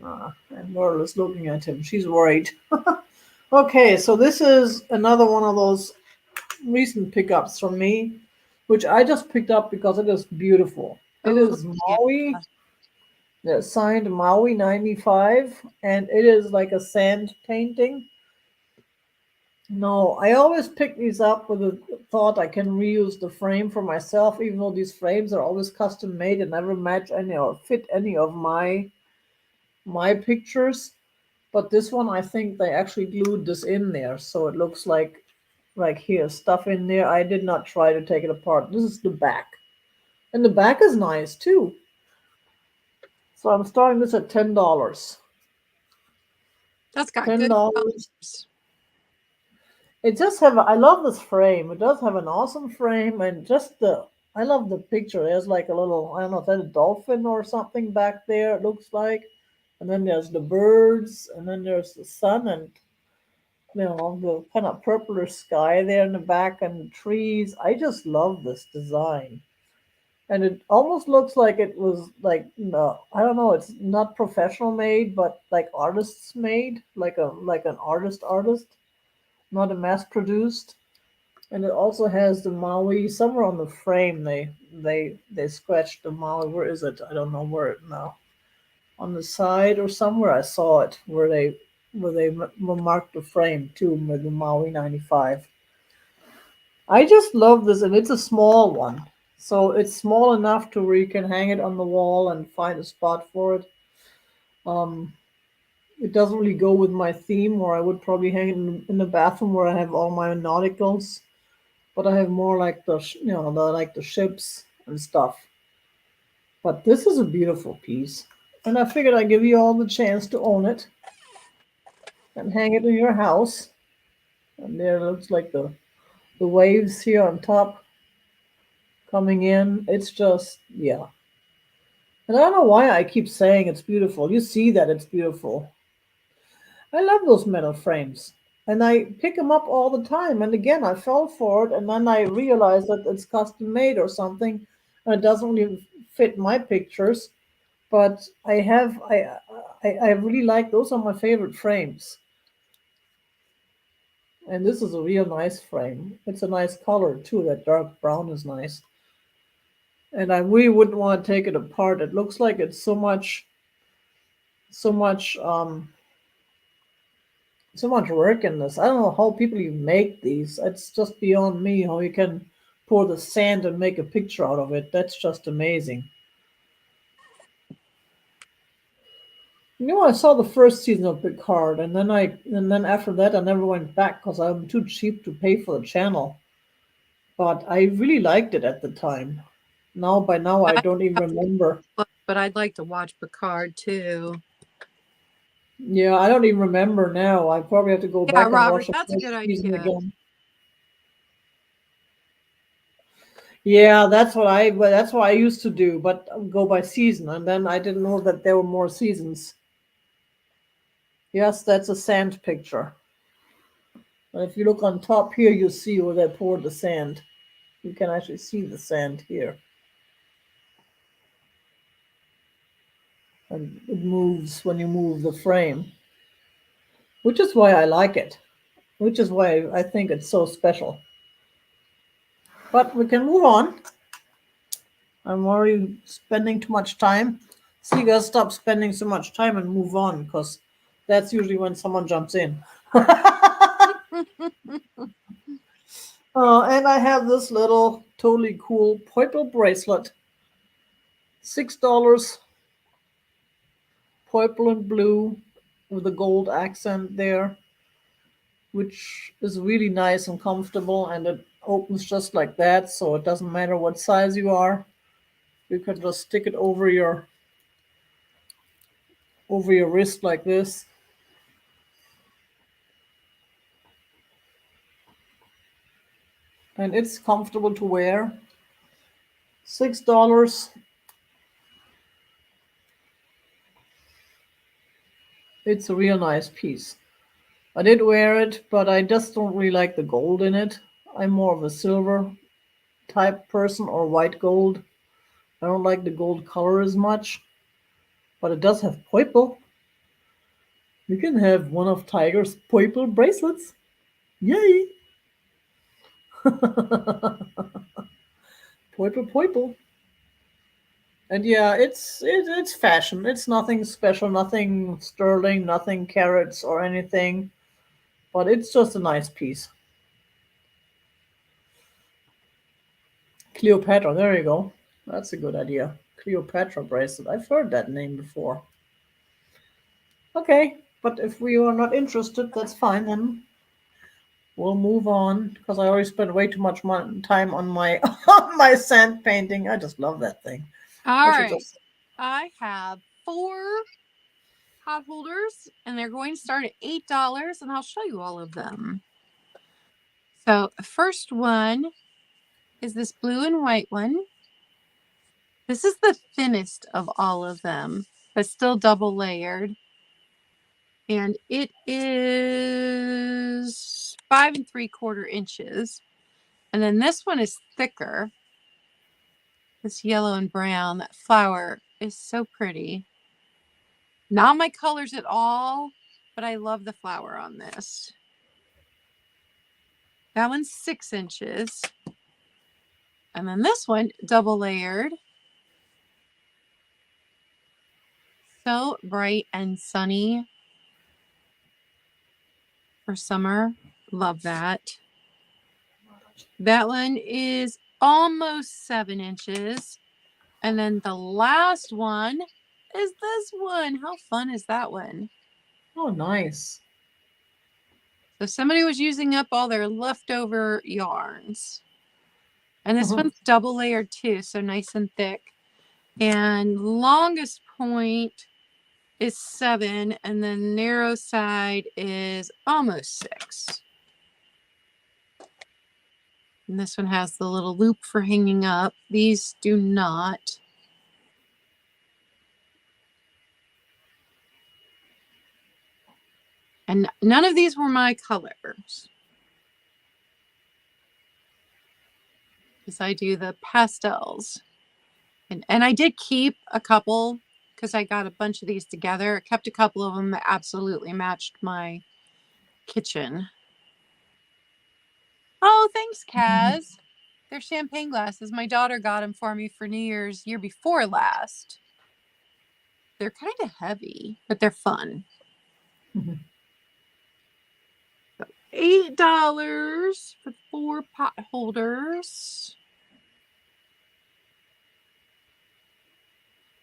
And Merle is looking at him. She's worried. Okay, so this is another one of those recent pickups from me, which I just picked up because it is beautiful. It is Maui. Yeah, signed Maui 95, and it is like a sand painting. No, I always pick these up with the thought I can reuse the frame for myself, even though these frames are always custom made and never match any or fit any of my pictures. But this one, I think they actually glued this in there, so it looks like here, stuff in there. I did not try to take it apart. This is the back. And the back is nice too. So I'm starting this at $10. That's got $10. It does have, I love this frame. It does have an awesome frame, and I love the picture. There's like a little, I don't know if that's a dolphin or something back there, it looks like. And then there's the birds, and then there's the sun, and the kind of purplish sky there in the back, and the trees. I just love this design. And it almost looks like it was like, no, I don't know, it's not professional made, but like artists made, like an artist, not a mass produced. And it also has the Maui somewhere on the frame. They scratched the Maui. Where is it? I don't know where it now. On the side or somewhere I saw it where they marked the frame too with the Maui 95. I just love this, and it's a small one. So it's small enough to where you can hang it on the wall and find a spot for it. Um, it doesn't really go with my theme, where I would probably hang it in the bathroom where I have all my nauticals. But I have more like the ships and stuff. But this is a beautiful piece, and I figured I'd give you all the chance to own it and hang it in your house. And there looks like the waves here on top coming in. It's just, yeah. And I don't know why I keep saying it's beautiful. You see that it's beautiful. I love those metal frames. And I pick them up all the time. And again, I fell for it. And then I realized that it's custom made or something. And it doesn't really fit my pictures. But I really like, those are my favorite frames. And this is a real nice frame. It's a nice color too. That dark brown is nice. And I really wouldn't want to take it apart. It looks like it's so much, so much work in this. I don't know how people even make these. It's just beyond me how you can pour the sand and make a picture out of it. That's just amazing. You know, I saw the first season of Picard, and then after that, I never went back because I'm too cheap to pay for the channel. But I really liked it at the time. By now, I I don't even have to remember. look, but I'd like to watch Picard too. Yeah, I don't even remember now. I probably have to go Yeah, back and Robert, watch the that's a good first season idea. again. Yeah, that's what I used to do, but go by season, and then I didn't know that there were more seasons. Yes, that's a sand picture. And if you look on top here, you see where they poured the sand. You can actually see the sand here, and it moves when you move the frame, which is why I like it. Which is why I think it's so special. But we can move on. I'm already spending too much time. So you gotta stop spending so much time and move on, because that's usually when someone jumps in. And I have this little totally cool purple bracelet. $6, purple and blue with a gold accent there, which is really nice and comfortable, and it opens just like that, so it doesn't matter what size you are. You can just stick it over your wrist like this. And it's comfortable to wear. $6. It's a real nice piece. I did wear it, but I just don't really like the gold in it. I'm more of a silver type person, or white gold. I don't like the gold color as much, but it does have purple. You can have one of Tiger's purple bracelets. Yay! Purple, purple. And yeah, it's fashion. It's nothing special, nothing sterling, nothing carats or anything. But it's just a nice piece. Cleopatra, there you go. That's a good idea. Cleopatra bracelet. I've heard that name before. Okay, but if we are not interested, that's fine. Then we'll move on, because I already spent way too much time on my on my sand painting. I just love that thing. All I should right. just. I have 4 pot holders, and they're going to start at $8, and I'll show you all of them. So, first one is this blue and white one. This is the thinnest of all of them, but still double layered. And it is 5 3/4 inches. And then this one is thicker. This yellow and brown, that flower is so pretty. Not my colors at all, but I love the flower on this. That one's 6 inches. And then this one, double layered. So bright and sunny for summer. Love that. That one is almost 7 inches. And then the last one is this one. How fun is that one? Oh, nice. So somebody was using up all their leftover yarns. And this one's double layered too, so nice and thick. And longest point is 7, and then narrow side is almost 6. And this one has the little loop for hanging up. These do not. And none of these were my colors. Because I do the pastels. And I did keep a couple because I got a bunch of these together. I kept a couple of them that absolutely matched my kitchen. Oh, thanks, Kaz. They're champagne glasses. My daughter got them for me for New Year's year before last. They're kind of heavy, but they're fun. So $8 for 4 pot holders.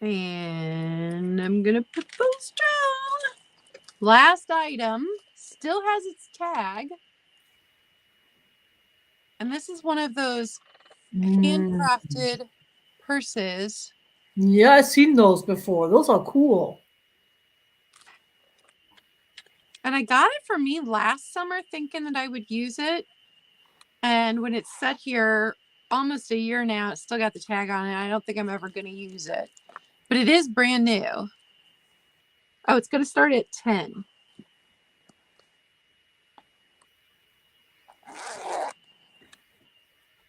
And I'm going to put those down. Last item still has its tag. And this is one of those handcrafted purses. Yeah, I've seen those before. Those are cool. And I got it for me last summer thinking that I would use it. And when it's set here almost a year now, it's still got the tag on it. I don't think I'm ever going to use it. But it is brand new. Oh, it's going to start at 10.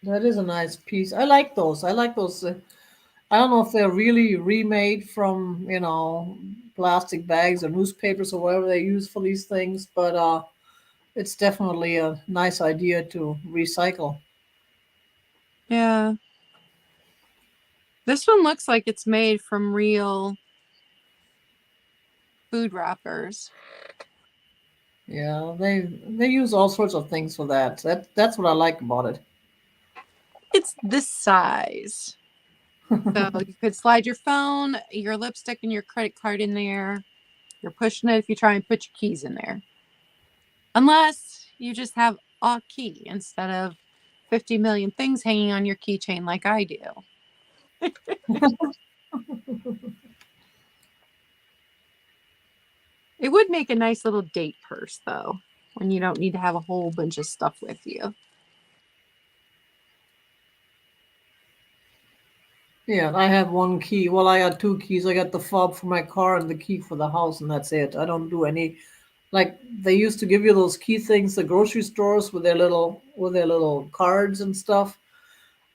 That is a nice piece. I like those. I like those. I don't know if they're really remade from, plastic bags or newspapers or whatever they use for these things, but it's definitely a nice idea to recycle. Yeah. This one looks like it's made from real food wrappers. Yeah, they use all sorts of things for that. That's what I like about it. It's this size. So you could slide your phone, your lipstick, and your credit card in there. You're pushing it if you try and put your keys in there. Unless you just have a key instead of 50 million things hanging on your keychain like I do. It would make a nice little date purse, though, when you don't need to have a whole bunch of stuff with you. Yeah, I have one key. Well, I got two keys. I got the fob for my car and the key for the house, and that's it. I don't do any, like they used to give you those key things, the grocery stores with their little cards and stuff.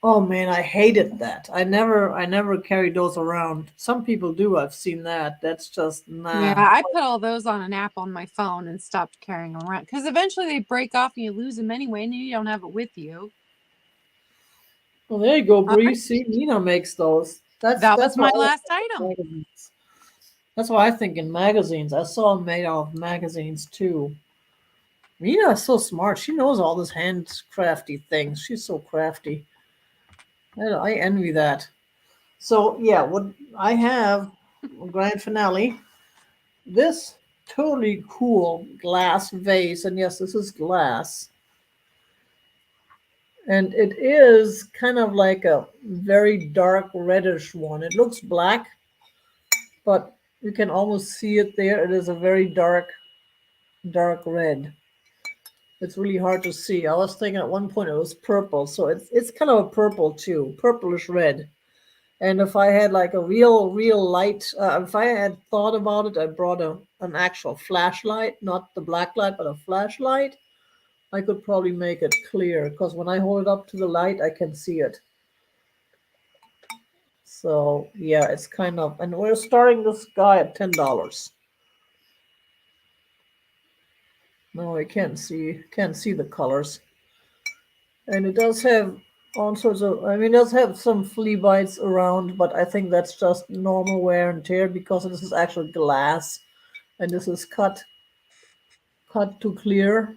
Oh man, I hated that. I never carried those around. Some people do. I've seen that. That's just Yeah, nah. I put all those on an app on my phone and stopped carrying them around because eventually they break off and you lose them anyway, and you don't have it with you. Well, there you go, All Bree. right. See, Nina makes those. That's That was that's why my I last think in item. magazines. That's why I think in magazines. I saw them made out of magazines too. Nina is so smart. She knows all this handcrafty things. She's so crafty. I envy that. So yeah, what I have grand finale. This totally cool glass vase, and yes, this is glass, and it is kind of like a very dark reddish one. It looks black, but you can almost see it there. It is a very dark red. It's really hard to see. I was thinking at one point it was purple, so it's kind of a purple too, purplish red. And if I had like a real light, if I had thought about it, I brought an actual flashlight, not the black light, but a flashlight. I could probably make it clear because when I hold it up to the light, I can see it. So yeah, it's kind of, and we're starting this guy at $10. No, I can't see the colors, and it does have all sorts of. I mean, it does have some flea bites around, but I think that's just normal wear and tear because this is actual glass, and this is cut to clear,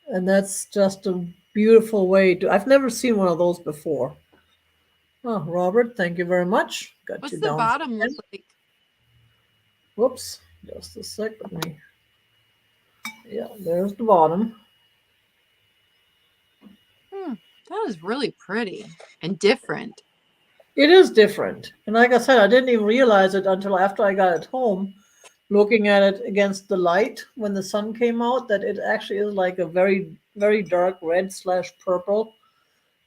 and that's just a Beautiful way to. I've never seen one of those before. Oh, Robert, thank you very much. Got What's you the down for bottom look 10. like? Whoops, just a sec. Let me. Yeah, there's the bottom. Hmm, that is really pretty and different. It is different. And like I said, I didn't even realize it until after I got it home, looking at it against the light when the sun came out, that it actually is like a very, very dark red slash purple.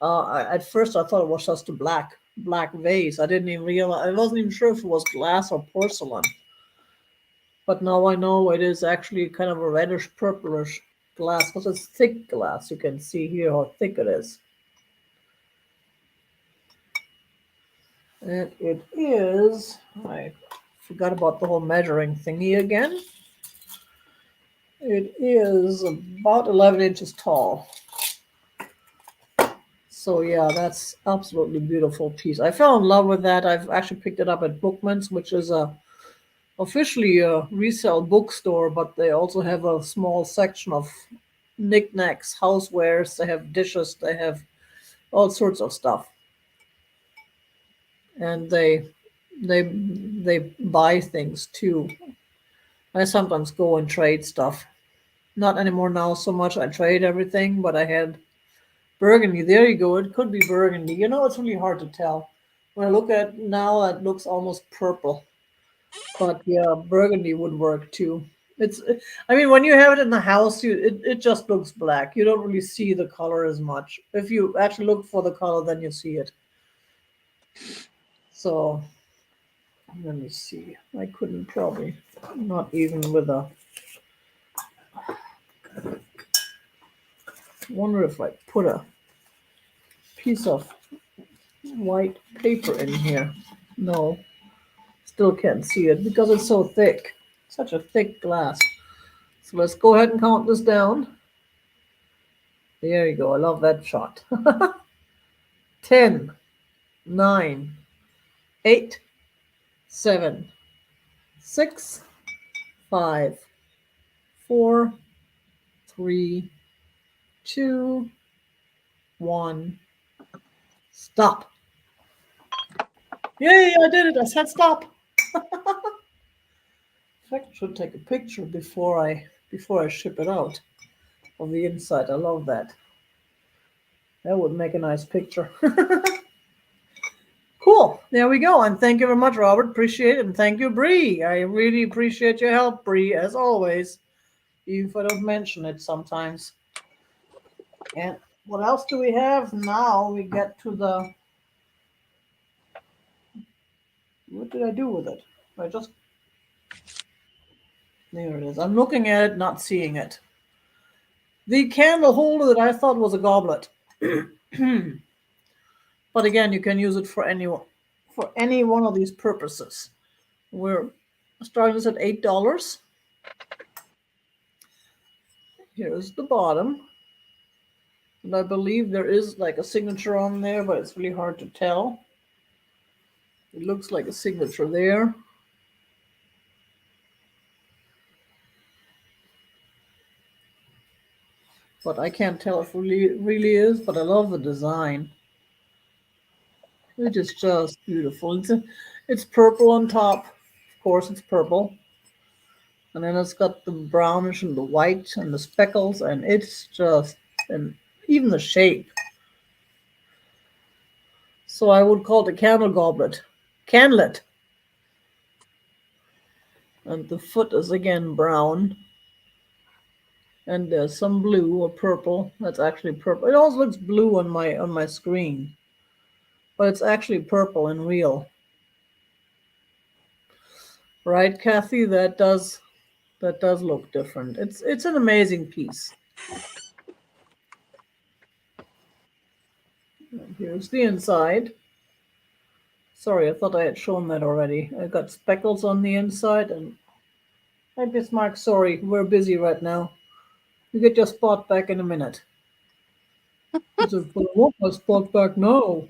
At first, I thought it was just a black vase. I didn't even realize. I wasn't even sure if it was glass or porcelain. But now I know it is actually kind of a reddish purplish glass because it's thick glass. You can see here how thick it is. And it is, I forgot about the whole measuring thingy again. It is about 11 inches tall. So yeah, that's absolutely beautiful piece. I fell in love with that. I've actually picked it up at Bookman's, which is officially a resale bookstore, but they also have a small section of knickknacks, housewares. They have dishes. They have all sorts of stuff, and they buy things too. I sometimes go and trade stuff. Not anymore now so much. I trade everything, but I had burgundy. There you go. It could be burgundy. It's really hard to tell. When I look at it now, it looks almost purple. But yeah, burgundy would work too. It's, I mean, when you have it in the house, it just looks black. You don't really see the color as much. If you actually look for the color, then you see it. So let me see. I couldn't probably, not even with a. Wonder if I put a piece of white paper in here. No, still can't see it because it's so thick. Such a thick glass. So let's go ahead and count this down. There you go. I love that shot. 10, 9, 8, 7, 6, 5, 4, 3, 2, 1. Stop. Yay, I did it. I said stop. In fact, I should take a picture before I ship it out of the inside. I love that. That would make a nice picture. Cool. There we go. And thank you very much, Robert. Appreciate it. And thank you, Bree. I really appreciate your help, Bree, as always, even if I don't mention it sometimes. And what else do we have? Now we get to the. What did I do with it? I just. There it is. I'm looking at it, not seeing it. The candle holder that I thought was a goblet. But again, you can use it for any one of these purposes. We're starting this at $8. Here's the bottom. And I believe there is like a signature on there, but it's really hard to tell. It looks like a signature there. But I can't tell if it really is, but I love the design. It is just beautiful. It's purple on top. Of course, it's purple. And then it's got the brownish and the white and the speckles, and it's just, and even the shape. So I would call it a candle goblet. Candlet. And the foot is again brown. And there's some blue or purple. That's actually purple. It always looks blue on my screen. But it's actually purple and real. Right, Kathy? That does look different. It's an amazing piece. And here's the inside. Sorry, I thought I had shown that already. I got speckles on the inside, and hi Bismarck, sorry, we're busy right now. You get your spot back in a minute. He said, but I want my spot back now.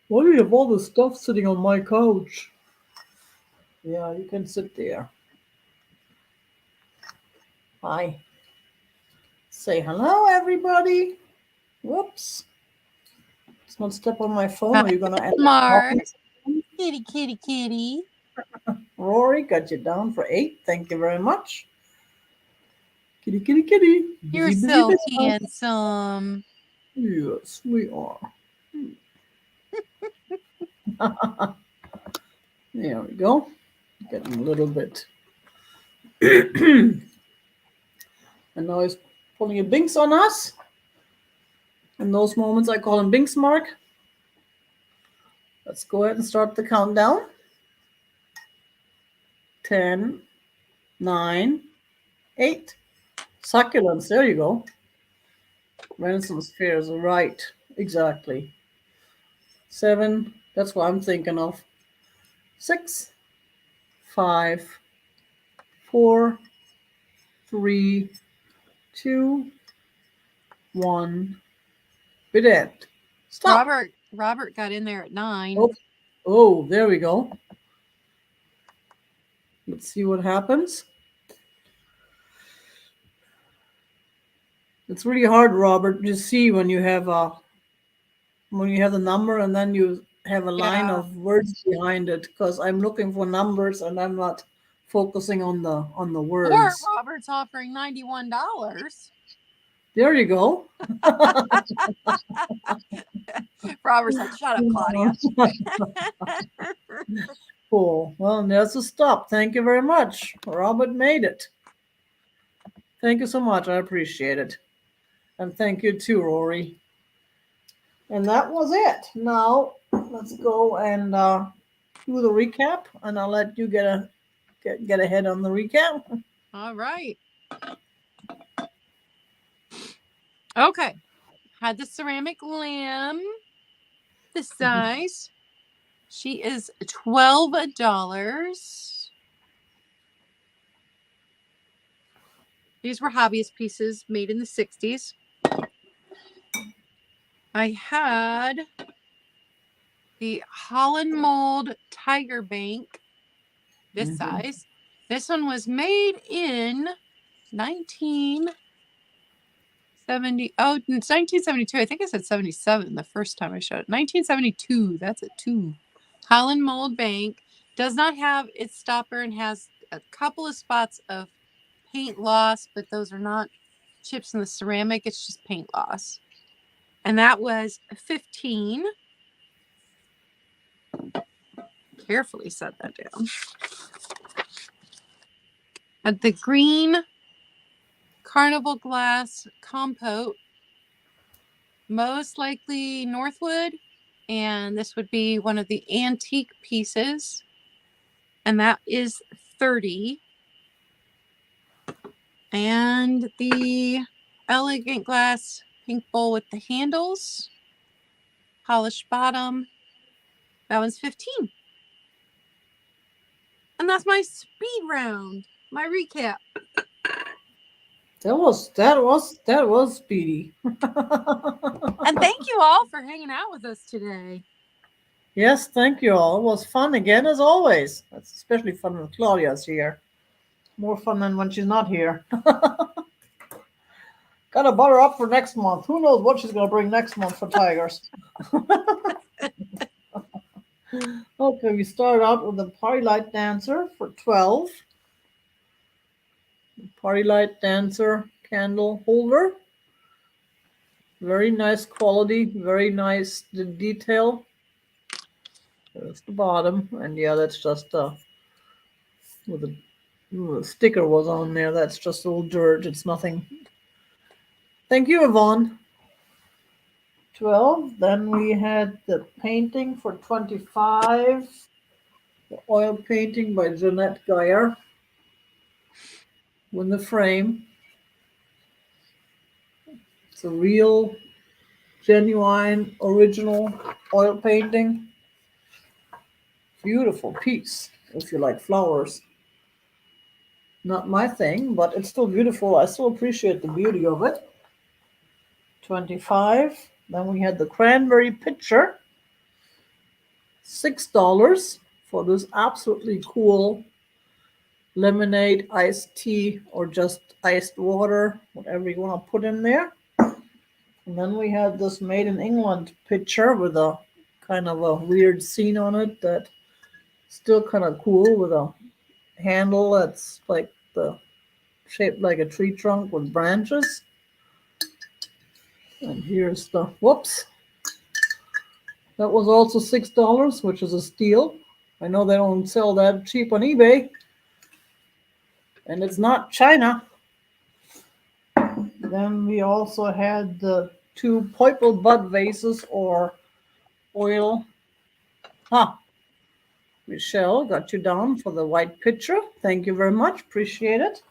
Why do you have all this stuff sitting on my couch? Yeah, you can sit there. Hi. Say hello, everybody. Whoops. Let's not step on my phone or you're going to end up Smart. talking. Kitty, kitty, kitty. Rory, got you down for 8. Thank you very much. Kitty, kitty, kitty. You're Busy, busy, so busy. handsome. Yes, we are. There we go. Getting a little bit. And now he's pulling a Binks on us. In those moments, I call him Binks Mark. Let's go ahead and start the countdown. 10, 9, 8. Succulents, there you go. Renaissance fairs, right. Exactly. 7, that's what I'm thinking of. 6, 5, 4, 3, 2, 1. Bidette. Stop. Robert got in there at 9. Oh, there we go. Let's see what happens. It's really hard, Robert, to see when you have the number and then you have a line Yeah. of words behind it, because I'm looking for numbers and I'm not focusing on the Or words. Robert's offering $91. There you go. Robert's like, shut up, Claudia. Cool. Well, there's a stop. Thank you very much. Robert made it. Thank you so much. I appreciate it. And thank you too, Rory. And that was it. Now let's go and do the recap, and I'll let you get ahead on the recap. All right. Okay. Had the ceramic lamb, this size. She is $12. These were hobbyist pieces made in the 60s. I had the Holland mold tiger bank, this size. This one was made in 1972. I think I said 77 the first time I showed it. 1972. That's a 2. Holland mold bank. Does not have its stopper and has a couple of spots of paint loss, but those are not chips in the ceramic. It's just paint loss. And that was 15. Carefully set that down. And the green Carnival Glass compote, most likely Northwood, and this would be one of the antique pieces, and that is 30. And the elegant glass pink bowl with the handles, polished bottom, that one's 15. And that's my speed round, my recap. That was speedy. And thank you all for hanging out with us today. Yes, thank you all. It was fun again, as always. It's especially fun when Claudia's here. More fun than when she's not here. Gotta butter up for next month. Who knows what she's gonna bring next month for Tigers? Okay, we start out with the Party Light Dancer for 12. The Party Light Dancer candle holder. Very nice quality, very nice detail. There's the bottom, and yeah, that's just with the sticker was on there. That's just old dirt. It's nothing. Thank you, Yvonne. 12. Then we had the painting for 25. The oil painting by Jeanette Geyer with the frame. It's a real, genuine, original oil painting. Beautiful piece if you like flowers. Not my thing, but it's still beautiful. I still appreciate the beauty of it. 25. Then we had the cranberry pitcher. $6 for this absolutely cool lemonade, iced tea, or just iced water, whatever you want to put in there. And then we had this made in England picture with a kind of a weird scene on it that still kind of cool with a handle that's like the shaped like a tree trunk with branches. And here's the whoops. That was also $6, which is a steal. I know they don't sell that cheap on eBay, and it's not China. Then we also had the two purple bud vases or oil. Huh. Michelle got you down for the white picture. Thank you very much. Appreciate it.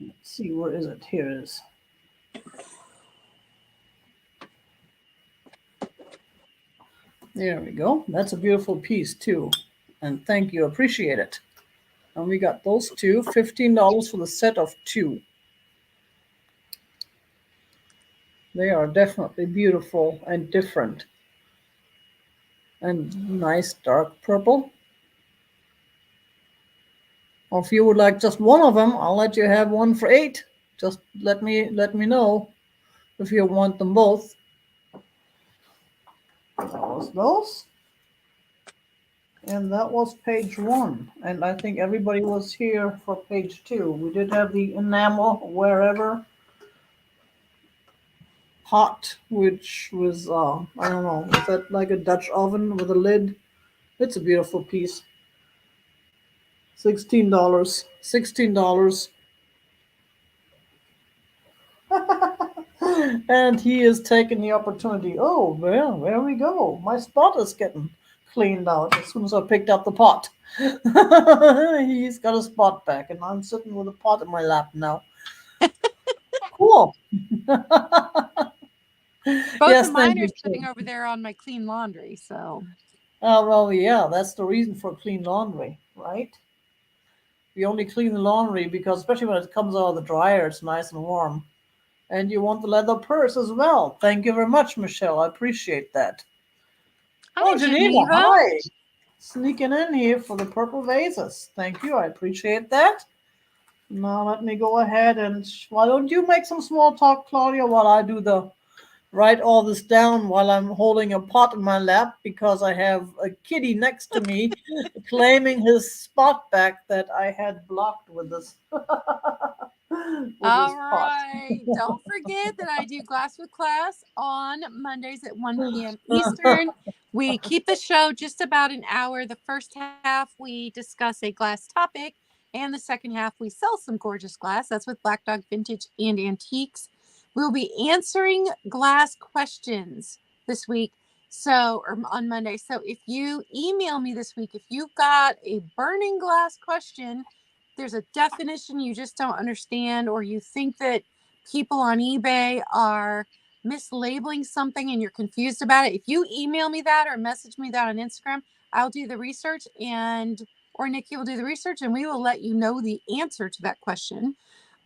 Let's see, where is it? Here it is. There we go. That's a beautiful piece too. And thank you. Appreciate it. And we got those two, $15 for the set of two. They are definitely beautiful and different. And nice dark purple. Or if you would like just one of them, I'll let you have one for $8. Just let me know if you want them both. That was those. And that was page 1. And I think everybody was here for page 2. We did have the enamel wherever pot, which was I don't know, is that like a Dutch oven with a lid? It's a beautiful piece. $16. $16. And he is taking the opportunity. Oh, well, there we go. My spot is getting cleaned out as soon as I picked up the pot. He's got a spot back, and I'm sitting with a pot in my lap now. Cool. Both Yes, of thank mine are you. sitting over there on my clean laundry. So, Well, yeah, that's the reason for clean laundry, right? We only clean the laundry because, especially when it comes out of the dryer, it's nice and warm. And you want the leather purse as well. Thank you very much, Michelle. I appreciate that. Oh, hi, Geneva, Geneva. hi. Sneaking in here for the purple vases. Thank you. I appreciate that. Now let me go ahead and why don't you make some small talk, Claudia, while I do the write all this down while I'm holding a pot in my lap because I have a kitty next to me claiming his spot back that I had blocked with this with this All pot. right. Don't forget that I do Glassware class on Mondays at 1 p.m. Eastern. We keep the show just about an hour. The first half, we discuss a glass topic, and the second half, we sell some gorgeous glass. That's with Black Dog Vintage and Antiques. We'll be answering glass questions this week. So, or on Monday. So, if you email me this week, if you've got a burning glass question, there's a definition you just don't understand, or you think that people on eBay are mislabeling something and you're confused about it, if you email me that or message me that on Instagram, I'll do the research, and or Nikki will do the research, and we will let you know the answer to that question.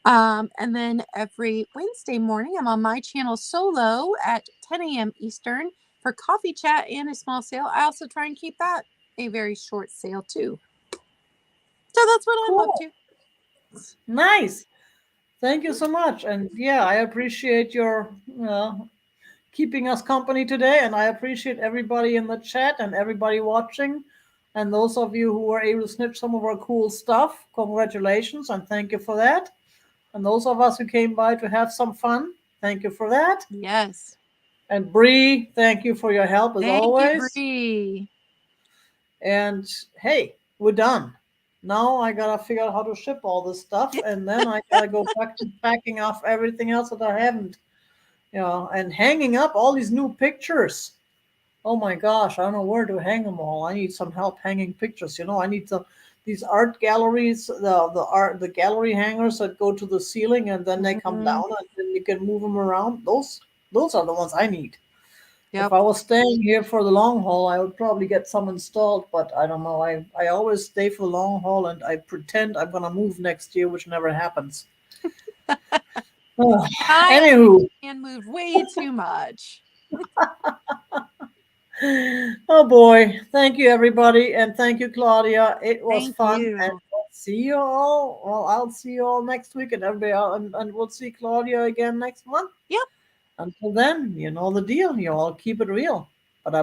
And then every Wednesday morning, I'm on my channel solo at 10 a.m. Eastern for coffee chat and a small sale. I also try and keep that a very short sale too. So that's what I'm up Cool. to. Nice. Thank you so much. And yeah, I appreciate your keeping us company today. And I appreciate everybody in the chat and everybody watching. And those of you who were able to snitch some of our cool stuff, congratulations and thank you for that. And those of us who came by to have some fun, thank you for that. Yes. And Bree, thank you for your help as Thank you, always. Bree. And hey, we're done. Now I gotta figure out how to ship all this stuff, and then I gotta go back to packing off everything else that I haven't, and hanging up all these new pictures. Oh my gosh, I don't know where to hang them all. I need some help hanging pictures. I need these art galleries, the gallery hangers that go to the ceiling and then they come Mhm. down and then you can move them around. Those are the ones I need. If Yep. I was staying here for the long haul, I would probably get some installed, but I don't know. I always stay for the long haul and I pretend I'm gonna move next year, which never happens. I Anywho, understand moved way too much. oh boy, thank you everybody, and thank you, Claudia. It was Thank fun and you. see you all. Well, I'll see you all next week, and everybody, and we'll see Claudia again next month. Yep. Until then, you know the deal. You all keep it real. But